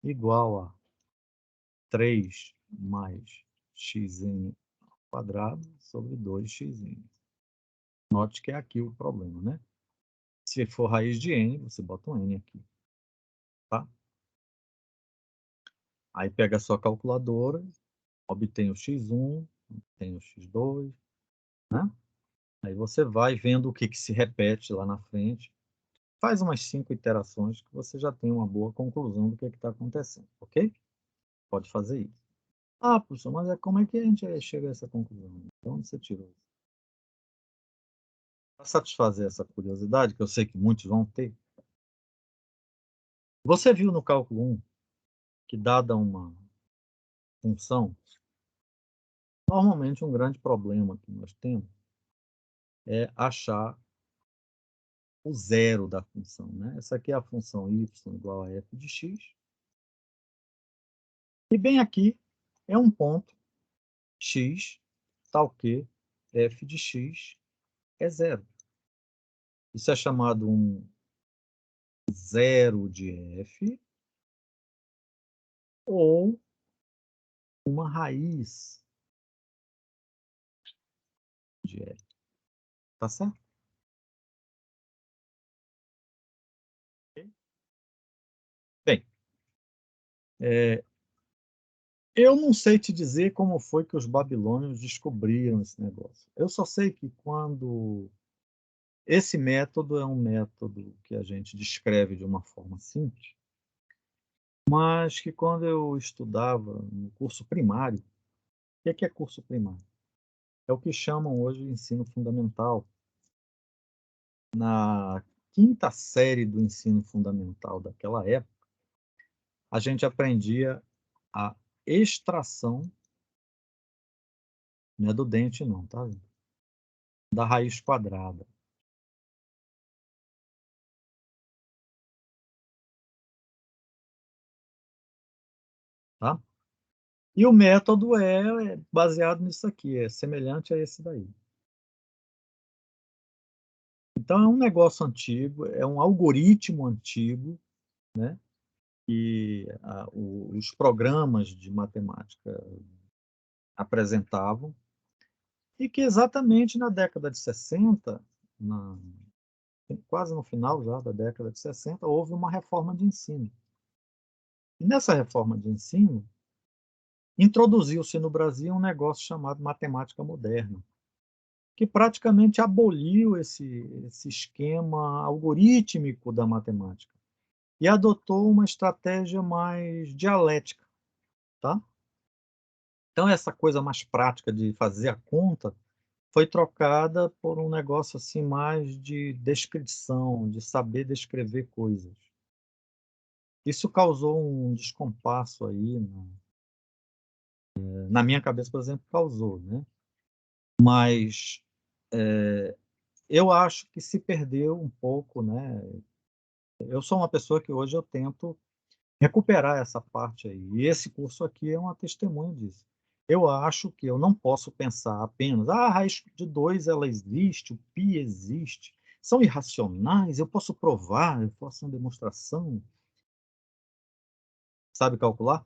igual a 3 mais xn quadrado sobre 2xn. Note que é aqui o problema, né? Se for raiz de n, você bota um n aqui, tá? Aí pega a sua calculadora, obtém o x1, obtém o x2, né? Aí você vai vendo o que se repete lá na frente. Faz umas 5 iterações que você já tem uma boa conclusão do que está acontecendo, ok? Pode fazer isso. Ah, professor, mas como é que a gente chega a essa conclusão? De onde você tirou isso? Para satisfazer essa curiosidade, que eu sei que muitos vão ter, você viu no cálculo 1 que, dada uma função, normalmente um grande problema que nós temos é achar o zero da função, né? Essa aqui é a função y igual a f de x. E bem aqui é um ponto x, tal que f de x é zero. Isso é chamado um zero de f ou uma raiz de f. Tá certo? Bem, eu não sei te dizer como foi que os babilônios descobriram esse negócio. Eu só sei que quando esse método é um método que a gente descreve de uma forma simples, mas que quando eu estudava no curso primário, o que é curso primário? É o que chamam hoje de ensino fundamental. Na quinta série do ensino fundamental daquela época, a gente aprendia a extração, não é do dente não, tá, da raiz quadrada, tá. E o método é baseado nisso aqui, é semelhante a esse daí. Então é um negócio antigo, é um algoritmo antigo, né, que os programas de matemática apresentavam, e que exatamente na década de 60, na quase no final já da década de 60, houve uma reforma de ensino. E nessa reforma de ensino, introduziu-se no Brasil um negócio chamado matemática moderna, que praticamente aboliu esse esquema algorítmico da matemática e adotou uma estratégia mais dialética, tá? Então essa coisa mais prática de fazer a conta foi trocada por um negócio assim mais de descrição, de saber descrever coisas. Isso causou um descompasso aí na minha cabeça, por exemplo, causou, né. Mas, eu acho que se perdeu um pouco, né. Eu sou uma pessoa que hoje eu tento recuperar essa parte aí, e esse curso aqui é uma testemunha disso. Eu acho que eu não posso pensar apenas: "Ah, a raiz de 2 ela existe, o π existe, são irracionais, eu posso provar, eu faço uma demonstração". Sabe calcular?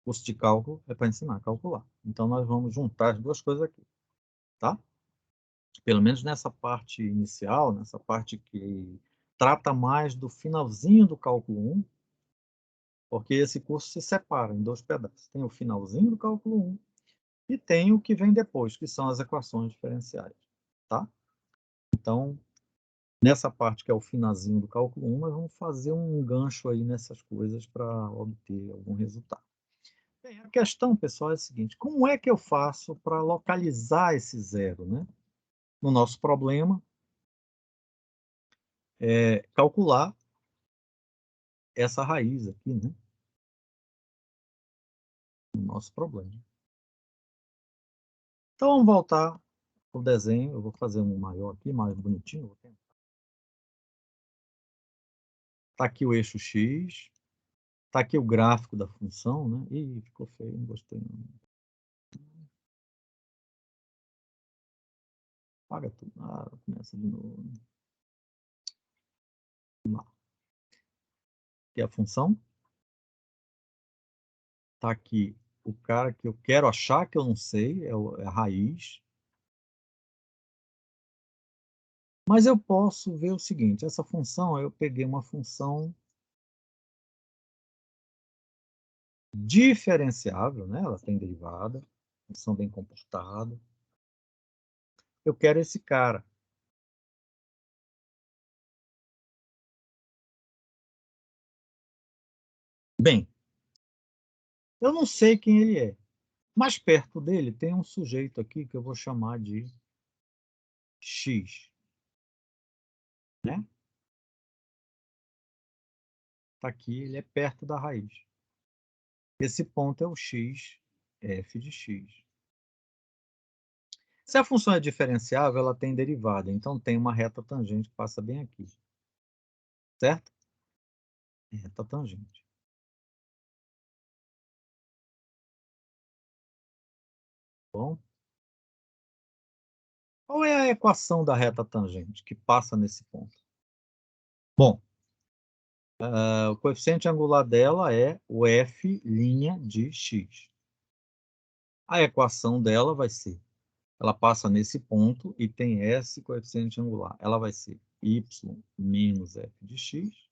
Curso de cálculo é para ensinar a calcular. Então nós vamos juntar as 2 coisas aqui, tá? Pelo menos nessa parte inicial, nessa parte que trata mais do finalzinho do cálculo 1, porque esse curso se separa em 2 pedaços. Tem o finalzinho do cálculo 1 e tem o que vem depois, que são as equações diferenciais, tá? Então, nessa parte que é o finalzinho do cálculo 1, nós vamos fazer um gancho aí nessas coisas para obter algum resultado. Bem, a questão, pessoal, é a seguinte: como é que eu faço para localizar esse zero, né? No nosso problema, é calcular essa raiz aqui, né, no nosso problema. Então vamos voltar para o desenho, eu vou fazer um maior aqui, mais bonitinho, vou tentar. Tá aqui o eixo x, tá aqui o gráfico da função, né. Ih, ficou feio, não gostei não. Apaga tudo. Ah, começa de novo. Vamos lá. Aqui é a função, tá aqui o cara que eu quero achar que eu não sei, é a raiz. Mas eu posso ver o seguinte, essa função, eu peguei uma função diferenciável, né, ela tem derivada, função bem comportada. Eu quero esse cara. Bem, eu não sei quem ele é. Mais perto dele tem um sujeito aqui que eu vou chamar de x, né. Está aqui, ele é perto da raiz. Esse ponto é o x, f de x. Se a função é diferenciável, ela tem derivada, então tem uma reta tangente que passa bem aqui, certo? Reta tangente. Bom, qual é a equação da reta tangente que passa nesse ponto? Bom, o coeficiente angular dela é o f' de x. A equação dela vai ser, ela passa nesse ponto e tem esse coeficiente angular. Ela vai ser y menos f de x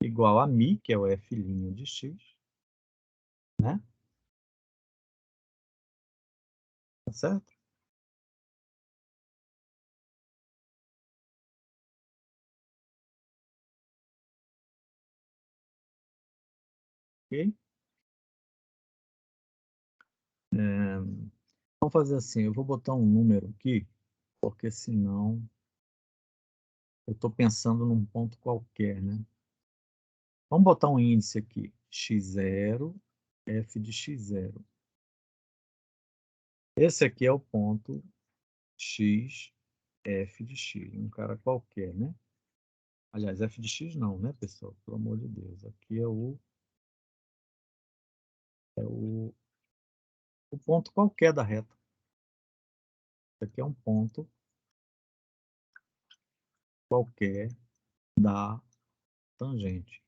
igual a μ, que é o f' de x, né? Tá certo? ok? Vamos fazer assim, eu vou botar um número aqui, porque senão eu estou pensando num ponto qualquer, né? Vamos botar um índice aqui, x0, f de x0. Esse aqui é o ponto x, f de x, um cara qualquer, né? Aliás, f de x não, né, pessoal? Pelo amor de Deus. Aqui é o ponto qualquer da reta. Isso aqui é um ponto qualquer da tangente.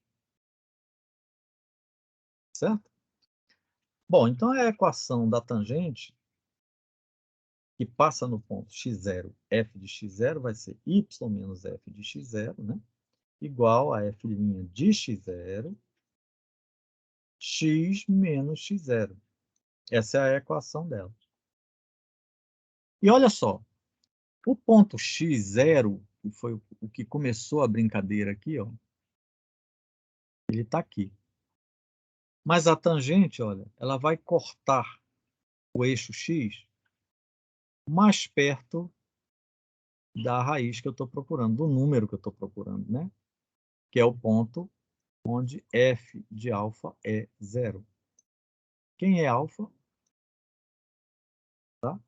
Certo? Bom, então a equação da tangente que passa no ponto x0, f de x0 vai ser y menos f de x0, né? Igual a f' de x0, x menos x0. Essa é a equação dela. E olha só, o ponto x0, que foi o que começou a brincadeira aqui, ó, ele está aqui. Mas a tangente, olha, ela vai cortar o eixo x mais perto da raiz que eu estou procurando, do número que eu estou procurando, né? Que é o ponto onde f de alfa é 0. Quem é alfa? Tá?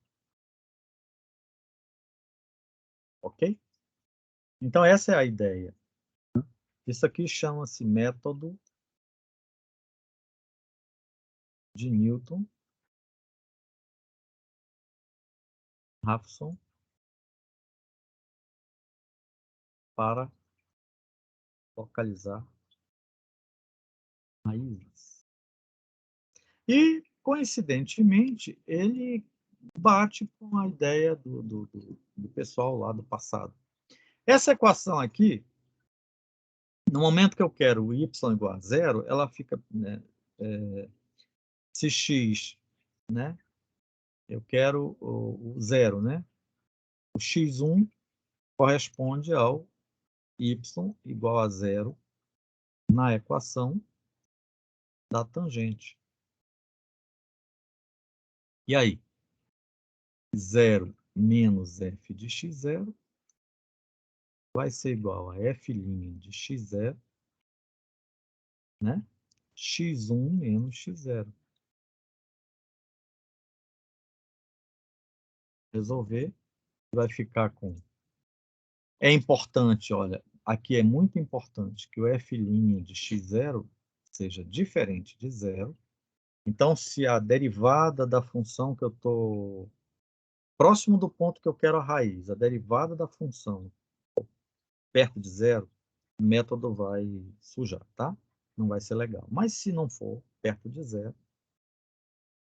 Ok? Então, essa é a ideia. Isso aqui chama-se método de Newton-Raphson para localizar raízes. E, coincidentemente, ele bate com a ideia do pessoal lá do passado. Essa equação aqui, no momento que eu quero o y igual a zero, ela fica, né, se x, né, eu quero o zero, né, o x1 corresponde ao y igual a zero na equação da tangente. E aí? 0 menos f de x0 vai ser igual a f' de x0, né? x1 menos x0. Resolver, vai ficar com... É importante, olha, aqui é muito importante que o f' de x0 seja diferente de zero. Então, se a derivada da função que eu estou próximo do ponto que eu quero a raiz, a derivada da função perto de zero, o método vai sujar, tá? Não vai ser legal. Mas se não for perto de zero,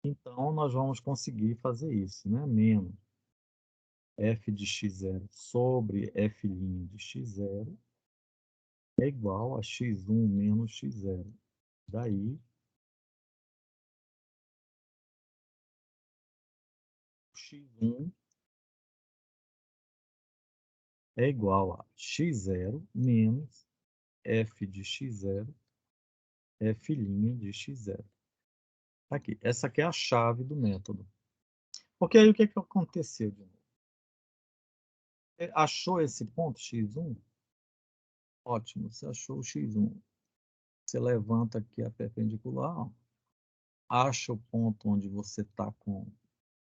então nós vamos conseguir fazer isso, né? Menos f de x0 sobre f' de x0 é igual a x1 menos x0. Daí, x1 é igual a x0 menos f de x0, f' de x0. Aqui, essa aqui é a chave do método. Porque aí o que aconteceu de novo? Achou esse ponto x1? Ótimo, você achou o x1. Você levanta aqui a perpendicular, ó, acha o ponto onde você está com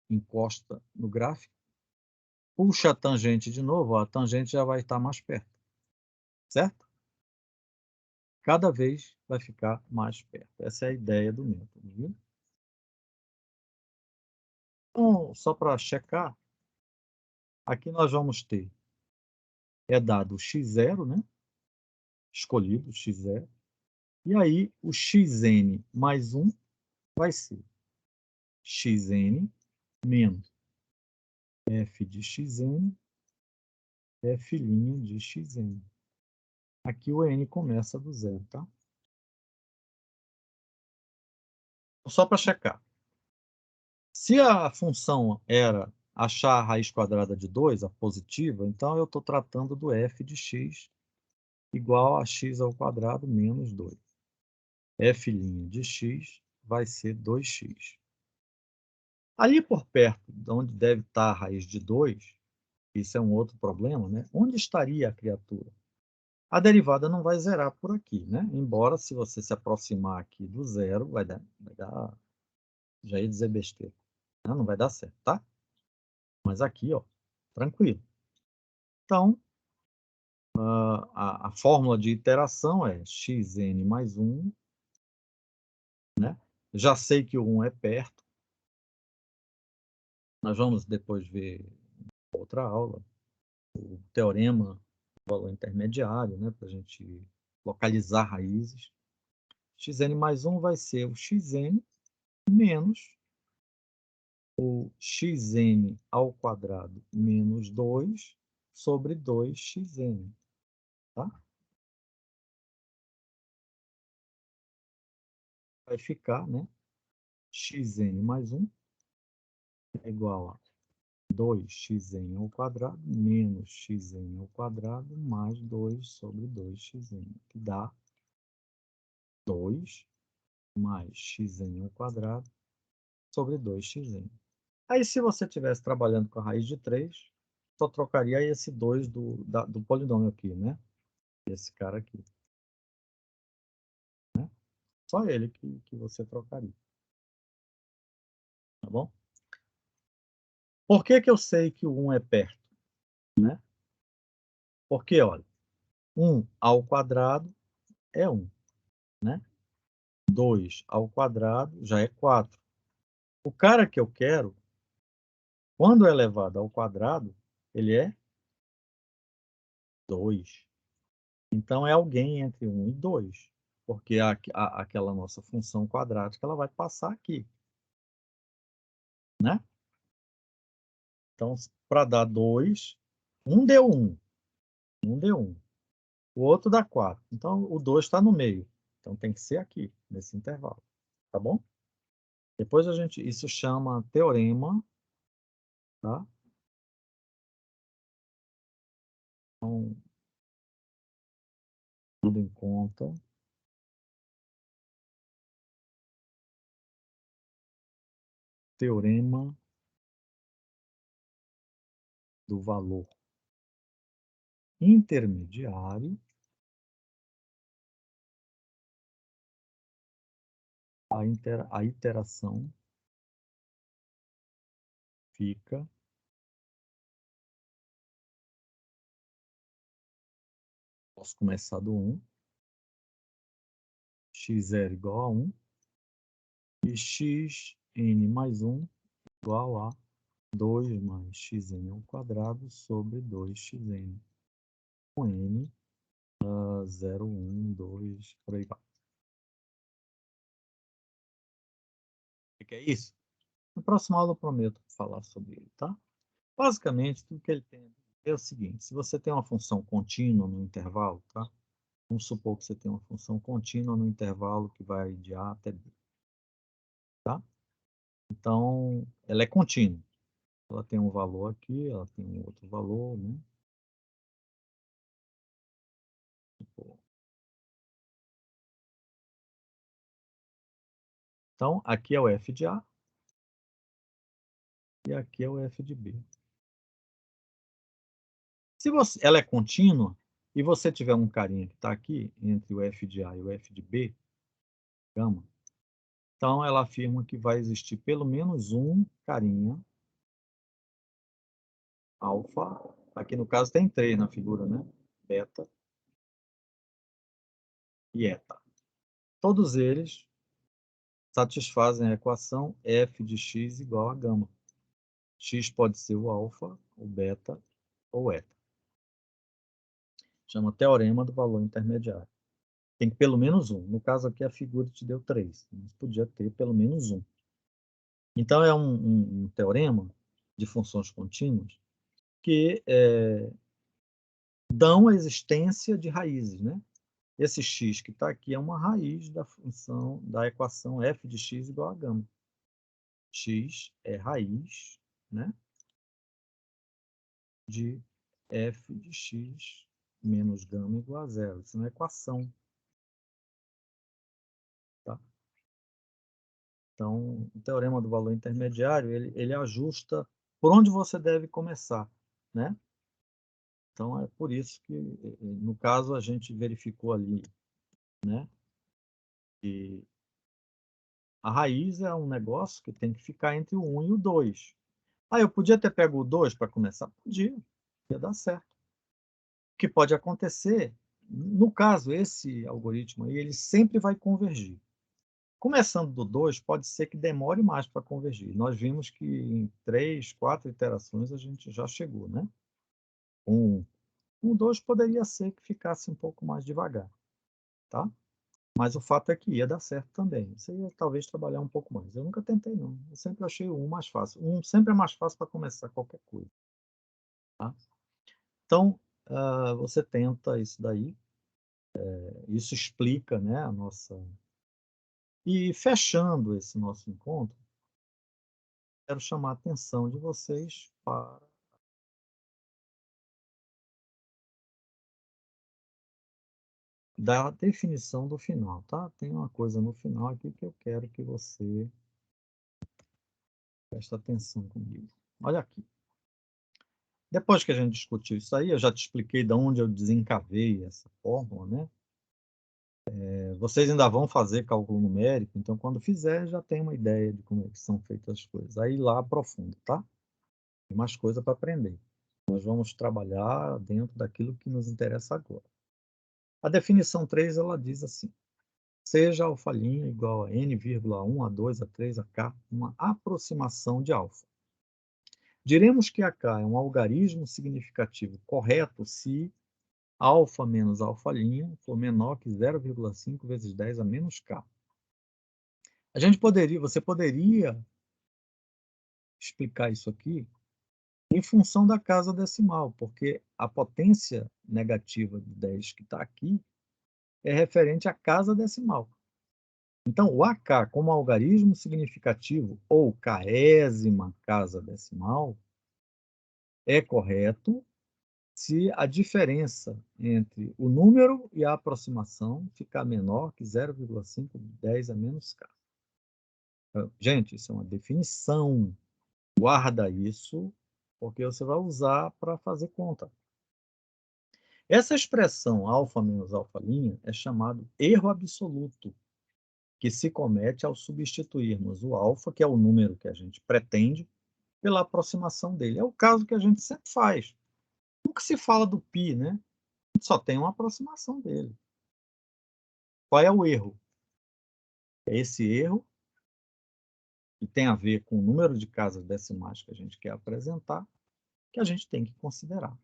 encosta no gráfico, puxa a tangente de novo, ó, a tangente já vai estar mais perto, certo? Cada vez vai ficar mais perto. Essa é a ideia do método, viu? Então, só para checar, aqui nós vamos ter, é dado o x0, né? Escolhido o x0, e aí o xn mais 1 vai ser xn menos f de xn, f' de xn. Aqui o n começa do zero, tá? Só para checar. Se a função era achar a raiz quadrada de 2, a positiva, então eu estou tratando do f de x igual a x ao quadrado menos 2. f' de x vai ser 2x. Ali por perto, de onde deve estar a raiz de 2, isso é um outro problema, né? Onde estaria a criatura? A derivada não vai zerar por aqui, né? Embora, se você se aproximar aqui do zero, vai dar já ia dizer besteira, né? Não vai dar certo, tá? Mas aqui, ó, tranquilo. Então, a fórmula de iteração é xn mais 1, né? Já sei que o 1 é perto. Nós vamos depois ver outra aula, o teorema do valor intermediário, né? Para a gente localizar raízes. Xn mais 1 vai ser o xn menos o xn ao quadrado menos 2 sobre 2xn, tá? Vai ficar, né? Xn mais 1 é igual a 2xn ao quadrado menos xn ao quadrado mais 2 sobre 2xn, que dá 2 mais xn ao quadrado sobre 2xn. Aí, se você estivesse trabalhando com a raiz de 3, só trocaria esse 2 do polinômio aqui, né? Esse cara aqui. Né? Só ele que você trocaria. Tá bom? Por que que eu sei que o 1 é perto? Né? Porque, olha, 1 ao quadrado é 1. Né? 2 ao quadrado já é 4. O cara que eu quero, quando é elevado ao quadrado, ele é 2. Então, é alguém entre 1 e 2, porque aquela nossa função quadrática ela vai passar aqui. Né? Então, para dar 2, um deu 1, um deu 1. O outro dá 4. Então, o 2 está no meio. Então, tem que ser aqui, nesse intervalo. Tá bom? Depois isso chama teorema, tá? Então, tendo em conta teorema do valor intermediário, a iteração fica, posso começar do 1, x0 igual a 1, e xn mais 1 igual a 2 mais xn ao quadrado sobre 2xn, com n 0, 1, 2, por aí vai. O que é isso? Na próxima aula eu prometo falar sobre ele, tá? Basicamente, tudo que ele tem é o seguinte: se você tem uma função contínua no intervalo, tá? Vamos supor que você tem uma função contínua no intervalo que vai de A até B, tá? Então, ela é contínua. Ela tem um valor aqui, ela tem um outro valor, né? Então, aqui é o f de A e aqui é o f de B. Se ela é contínua e você tiver um carinha que está aqui entre o f de A e o f de B, gama, então ela afirma que vai existir pelo menos um carinha alfa, aqui no caso tem 3 na figura, né? Beta e eta. Todos eles satisfazem a equação f de x igual a gama. X pode ser o alfa, o beta ou eta. Chama teorema do valor intermediário. Tem pelo menos um. No caso aqui, a figura te deu 3. Mas podia ter pelo menos um. Então, é um teorema de funções contínuas que dão a existência de raízes, né? Esse x que está aqui é uma raiz da função, da equação f de x igual a gama. X é raiz, né, de f de x menos gama igual a zero. Isso é uma equação. Então, o teorema do valor intermediário, ele ajusta por onde você deve começar, né. Então é por isso que, no caso, a gente verificou ali, né, que a raiz é um negócio que tem que ficar entre o 1 e o 2. Ah, eu podia ter pego o 2 para começar? Podia, ia dar certo. O que pode acontecer, no caso, esse algoritmo aí, ele sempre vai convergir. Começando do 2, pode ser que demore mais para convergir. Nós vimos que em 3, 4 iterações a gente já chegou, né. Com o 2 poderia ser que ficasse um pouco mais devagar, tá. Mas o fato é que ia dar certo também. Você ia talvez trabalhar um pouco mais. Eu nunca tentei não, eu sempre achei o 1 mais fácil. O 1 sempre é mais fácil para começar qualquer coisa, tá. Então, você tenta isso daí, isso explica, né, a nossa e fechando esse nosso encontro, quero chamar a atenção de vocês para da definição do final, tá. Tem uma coisa no final aqui que eu quero que você preste atenção comigo. Olha aqui. Depois que a gente discutiu isso aí, eu já te expliquei de onde eu desencavei essa fórmula, né. Vocês ainda vão fazer cálculo numérico, então quando fizer já tem uma ideia de como é que são feitas as coisas. Aí lá aprofunda, tá. Tem mais coisa para aprender. Nós vamos trabalhar dentro daquilo que nos interessa agora. A definição 3 ela diz assim: seja alfa' igual a n,1 a 2 a 3 a k, uma aproximação de alfa. Diremos que AK é um algarismo significativo correto se alfa menos alfa' for menor que 0,5 vezes 10 a menos k. Você poderia explicar isso aqui em função da casa decimal, porque a potência negativa de 10 que está aqui é referente à casa decimal. Então, o AK como algarismo significativo ou késima casa decimal é correto se a diferença entre o número e a aproximação ficar menor que 0,5 de 10 a menos k. Gente, isso é uma definição. Guarda isso, porque você vai usar para fazer conta. Essa expressão alfa menos alfa' é chamado erro absoluto, que se comete ao substituirmos o alfa, que é o número que a gente pretende, pela aproximação dele. É o caso que a gente sempre faz. Nunca se fala do π, né? A gente só tem uma aproximação dele. Qual é o erro? É esse erro que tem a ver com o número de casas decimais que a gente quer apresentar, que a gente tem que considerar,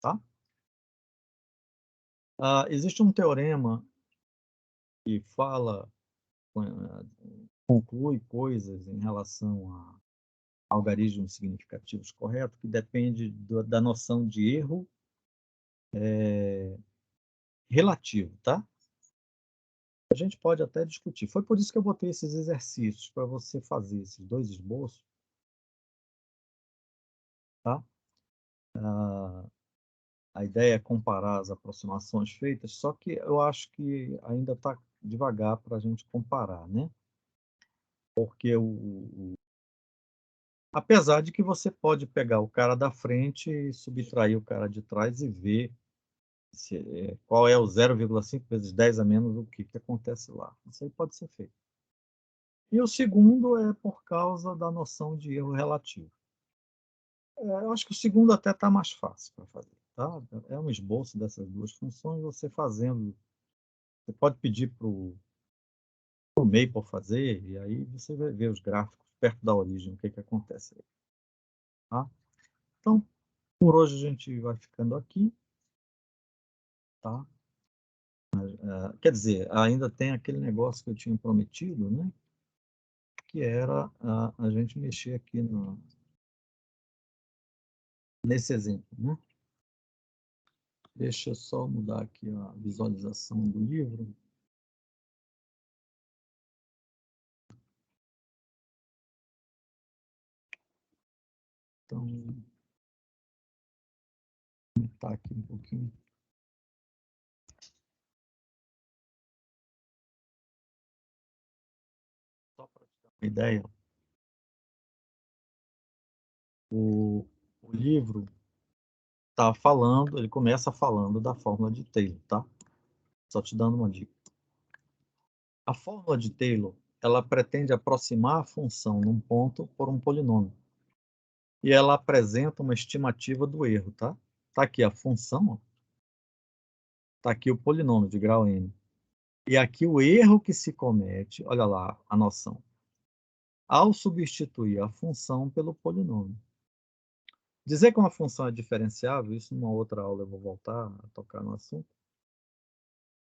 tá? Existe um teorema que fala, conclui coisas em relação a algarismos significativos corretos, que depende da noção de erro relativo, tá? A gente pode até discutir. Foi por isso que eu botei esses exercícios para você fazer esses 2 esboços, tá? A ideia é comparar as aproximações feitas, só que eu acho que ainda está devagar para a gente comparar, né? Porque apesar de que você pode pegar o cara da frente e subtrair o cara de trás e ver qual é o 0,5 vezes 10 a menos, o que acontece lá. Isso aí pode ser feito. E o segundo é por causa da noção de erro relativo. Eu acho que o segundo até está mais fácil para fazer, tá? É um esboço dessas duas funções, você fazendo, você pode pedir para o Maple fazer, e aí você vai ver os gráficos perto da origem, o que acontece aí, tá? Então, por hoje a gente vai ficando aqui, tá? Quer dizer, ainda tem aquele negócio que eu tinha prometido, né? Que era a gente mexer aqui nesse exemplo, né? Deixa eu só mudar aqui a visualização do livro. Então, vou aumentar aqui um pouquinho. Só para ideia, o, o livro está falando, ele começa falando da fórmula de Taylor, tá? Só te dando uma dica. A fórmula de Taylor, ela pretende aproximar a função num ponto por um polinômio. E ela apresenta uma estimativa do erro, tá? Tá aqui a função, está aqui o polinômio de grau n. E aqui o erro que se comete, olha lá a noção, ao substituir a função pelo polinômio. Dizer que uma função é diferenciável, isso numa outra aula eu vou voltar a tocar no assunto,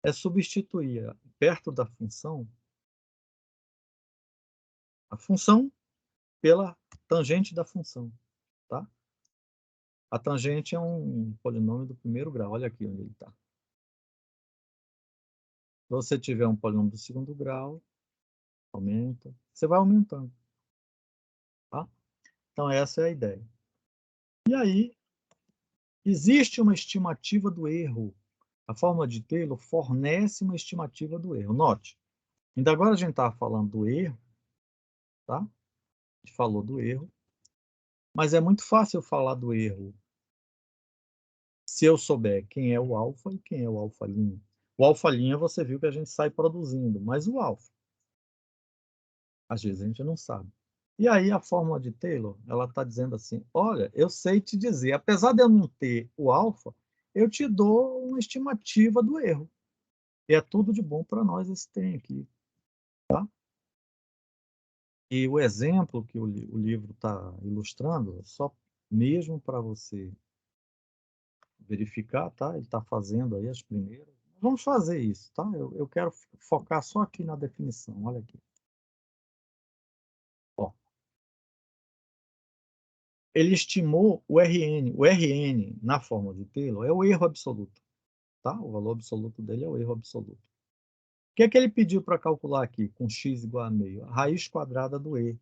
é substituir perto da função a função pela tangente da função, tá? A tangente é um polinômio do primeiro grau, olha aqui onde ele está. Se você tiver um polinômio do segundo grau, aumenta, você vai aumentando, tá? Então essa é a ideia. E aí, existe uma estimativa do erro. A fórmula de Taylor fornece uma estimativa do erro. Note, ainda agora a gente estava falando do erro, tá? A gente falou do erro, mas é muito fácil falar do erro se eu souber quem é o alfa e quem é o alfa'. O alfa' você viu que a gente sai produzindo, mas o alfa, às vezes a gente não sabe. E aí a fórmula de Taylor, ela está dizendo assim, olha, eu sei te dizer, apesar de eu não ter o alfa, eu te dou uma estimativa do erro. E é tudo de bom para nós esse trem aqui, tá? E o exemplo que o livro está ilustrando, só mesmo para você verificar, tá? Ele está fazendo aí as primeiras. Vamos fazer isso, tá? Eu quero focar só aqui na definição, olha aqui. Ó, ele estimou o RN. O RN, na fórmula de Taylor, é o erro absoluto, tá? O valor absoluto dele é o erro absoluto. O que é que ele pediu para calcular aqui, com x igual a meio? A raiz quadrada do E.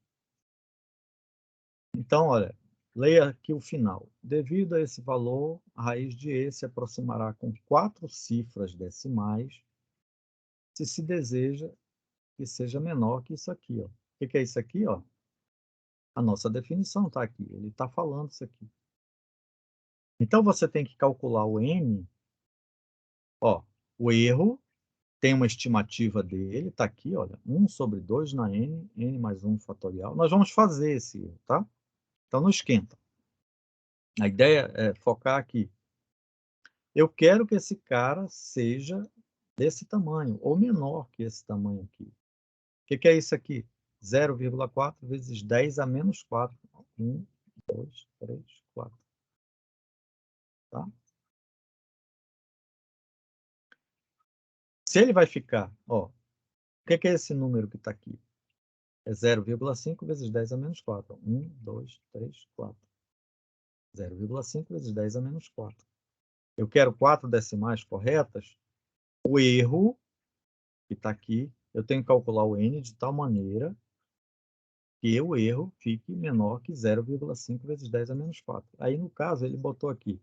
Então, olha, leia aqui o final. Devido a esse valor, a raiz de E se aproximará com 4 cifras decimais, se deseja que seja menor que isso aqui. Ó. O que é isso aqui? Ó? A nossa definição está aqui. Ele está falando isso aqui. Então, você tem que calcular o N. Ó, o erro tem uma estimativa dele, está aqui, olha, 1 sobre 2 na N, N mais 1 fatorial. Nós vamos fazer esse erro, tá? Então, não esquenta. A ideia é focar aqui. Eu quero que esse cara seja desse tamanho, ou menor que esse tamanho aqui. O que é isso aqui? 0,4 vezes 10 a menos 4. 1, 2, 3, 4. Tá? Se ele vai ficar, ó, o que é esse número que está aqui? É 0,5 vezes 10 a menos 4. 1, 2, 3, 4. 0,5 vezes 10 a menos 4. Eu quero 4 decimais corretas. O erro, que está aqui, eu tenho que calcular o n de tal maneira que o erro fique menor que 0,5 vezes 10 a menos 4. Aí, no caso, ele botou aqui,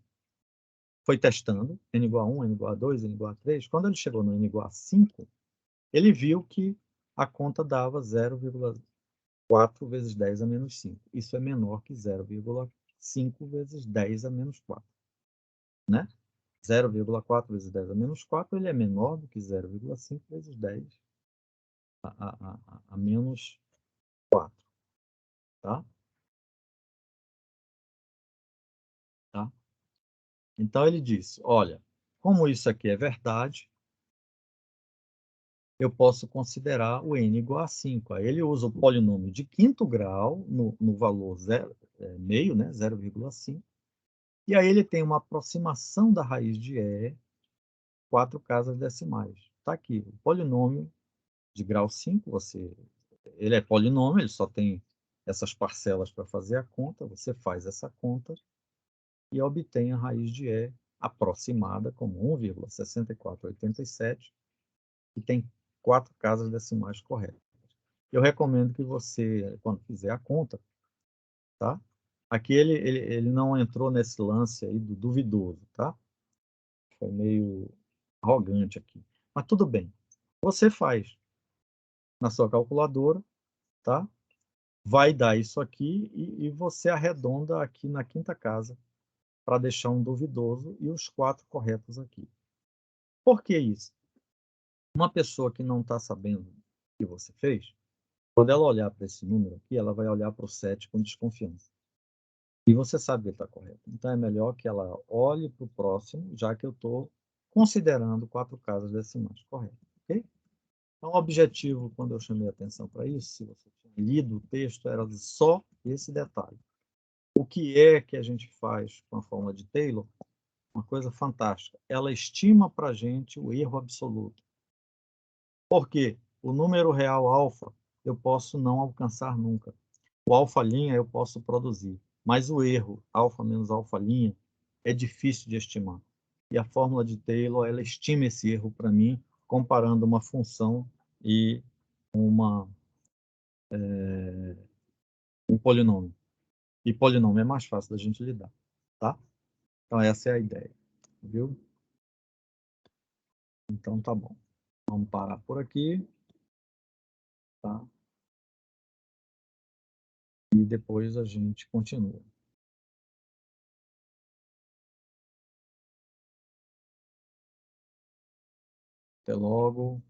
foi testando, n igual a 1, n igual a 2, n igual a 3. Quando ele chegou no n igual a 5, ele viu que a conta dava 0,4 vezes 10 a menos 5. Isso é menor que 0,5 vezes 10 a menos 4. Né? 0,4 vezes 10 a menos 4, ele é menor do que 0,5 vezes 10 a menos 4. Tá? Tá? Então ele disse, olha, como isso aqui é verdade, eu posso considerar o n igual a 5. Aí ele usa o polinômio de quinto grau no valor meio, né, 0,5. E aí ele tem uma aproximação da raiz de E, 4 casas decimais. Está aqui, o polinômio de grau 5, ele é polinômio, ele só tem essas parcelas para fazer a conta, você faz essa conta e obtém a raiz de E aproximada como 1,6487, e tem 4 casas decimais corretas. Eu recomendo que você, quando fizer a conta, tá? Aqui ele não entrou nesse lance aí do duvidoso, tá? Foi meio arrogante aqui. Mas tudo bem. Você faz na sua calculadora, tá? vai dar isso aqui e você arredonda aqui na quinta casa para deixar um duvidoso e os 4 corretos aqui. Por que isso? Uma pessoa que não está sabendo o que você fez, quando ela olhar para esse número aqui, ela vai olhar para o 7 com desconfiança. E você sabe que ele está correto. Então é melhor que ela olhe para o próximo, já que eu estou considerando 4 casas decimais corretas, ok? Então, o objetivo, quando eu chamei a atenção para isso, se você tinha lido o texto, era só esse detalhe. O que é que a gente faz com a fórmula de Taylor? Uma coisa fantástica. Ela estima para a gente o erro absoluto. Por quê? O número real alfa eu posso não alcançar nunca. O alfa' eu posso produzir, mas o erro alfa menos alfa' é difícil de estimar. E a fórmula de Taylor, ela estima esse erro para mim, comparando uma função e uma, um polinômio. E polinômio é mais fácil da gente lidar, tá? Então essa é a ideia, viu? Então tá bom. Vamos parar por aqui, tá? E depois a gente continua. Até logo.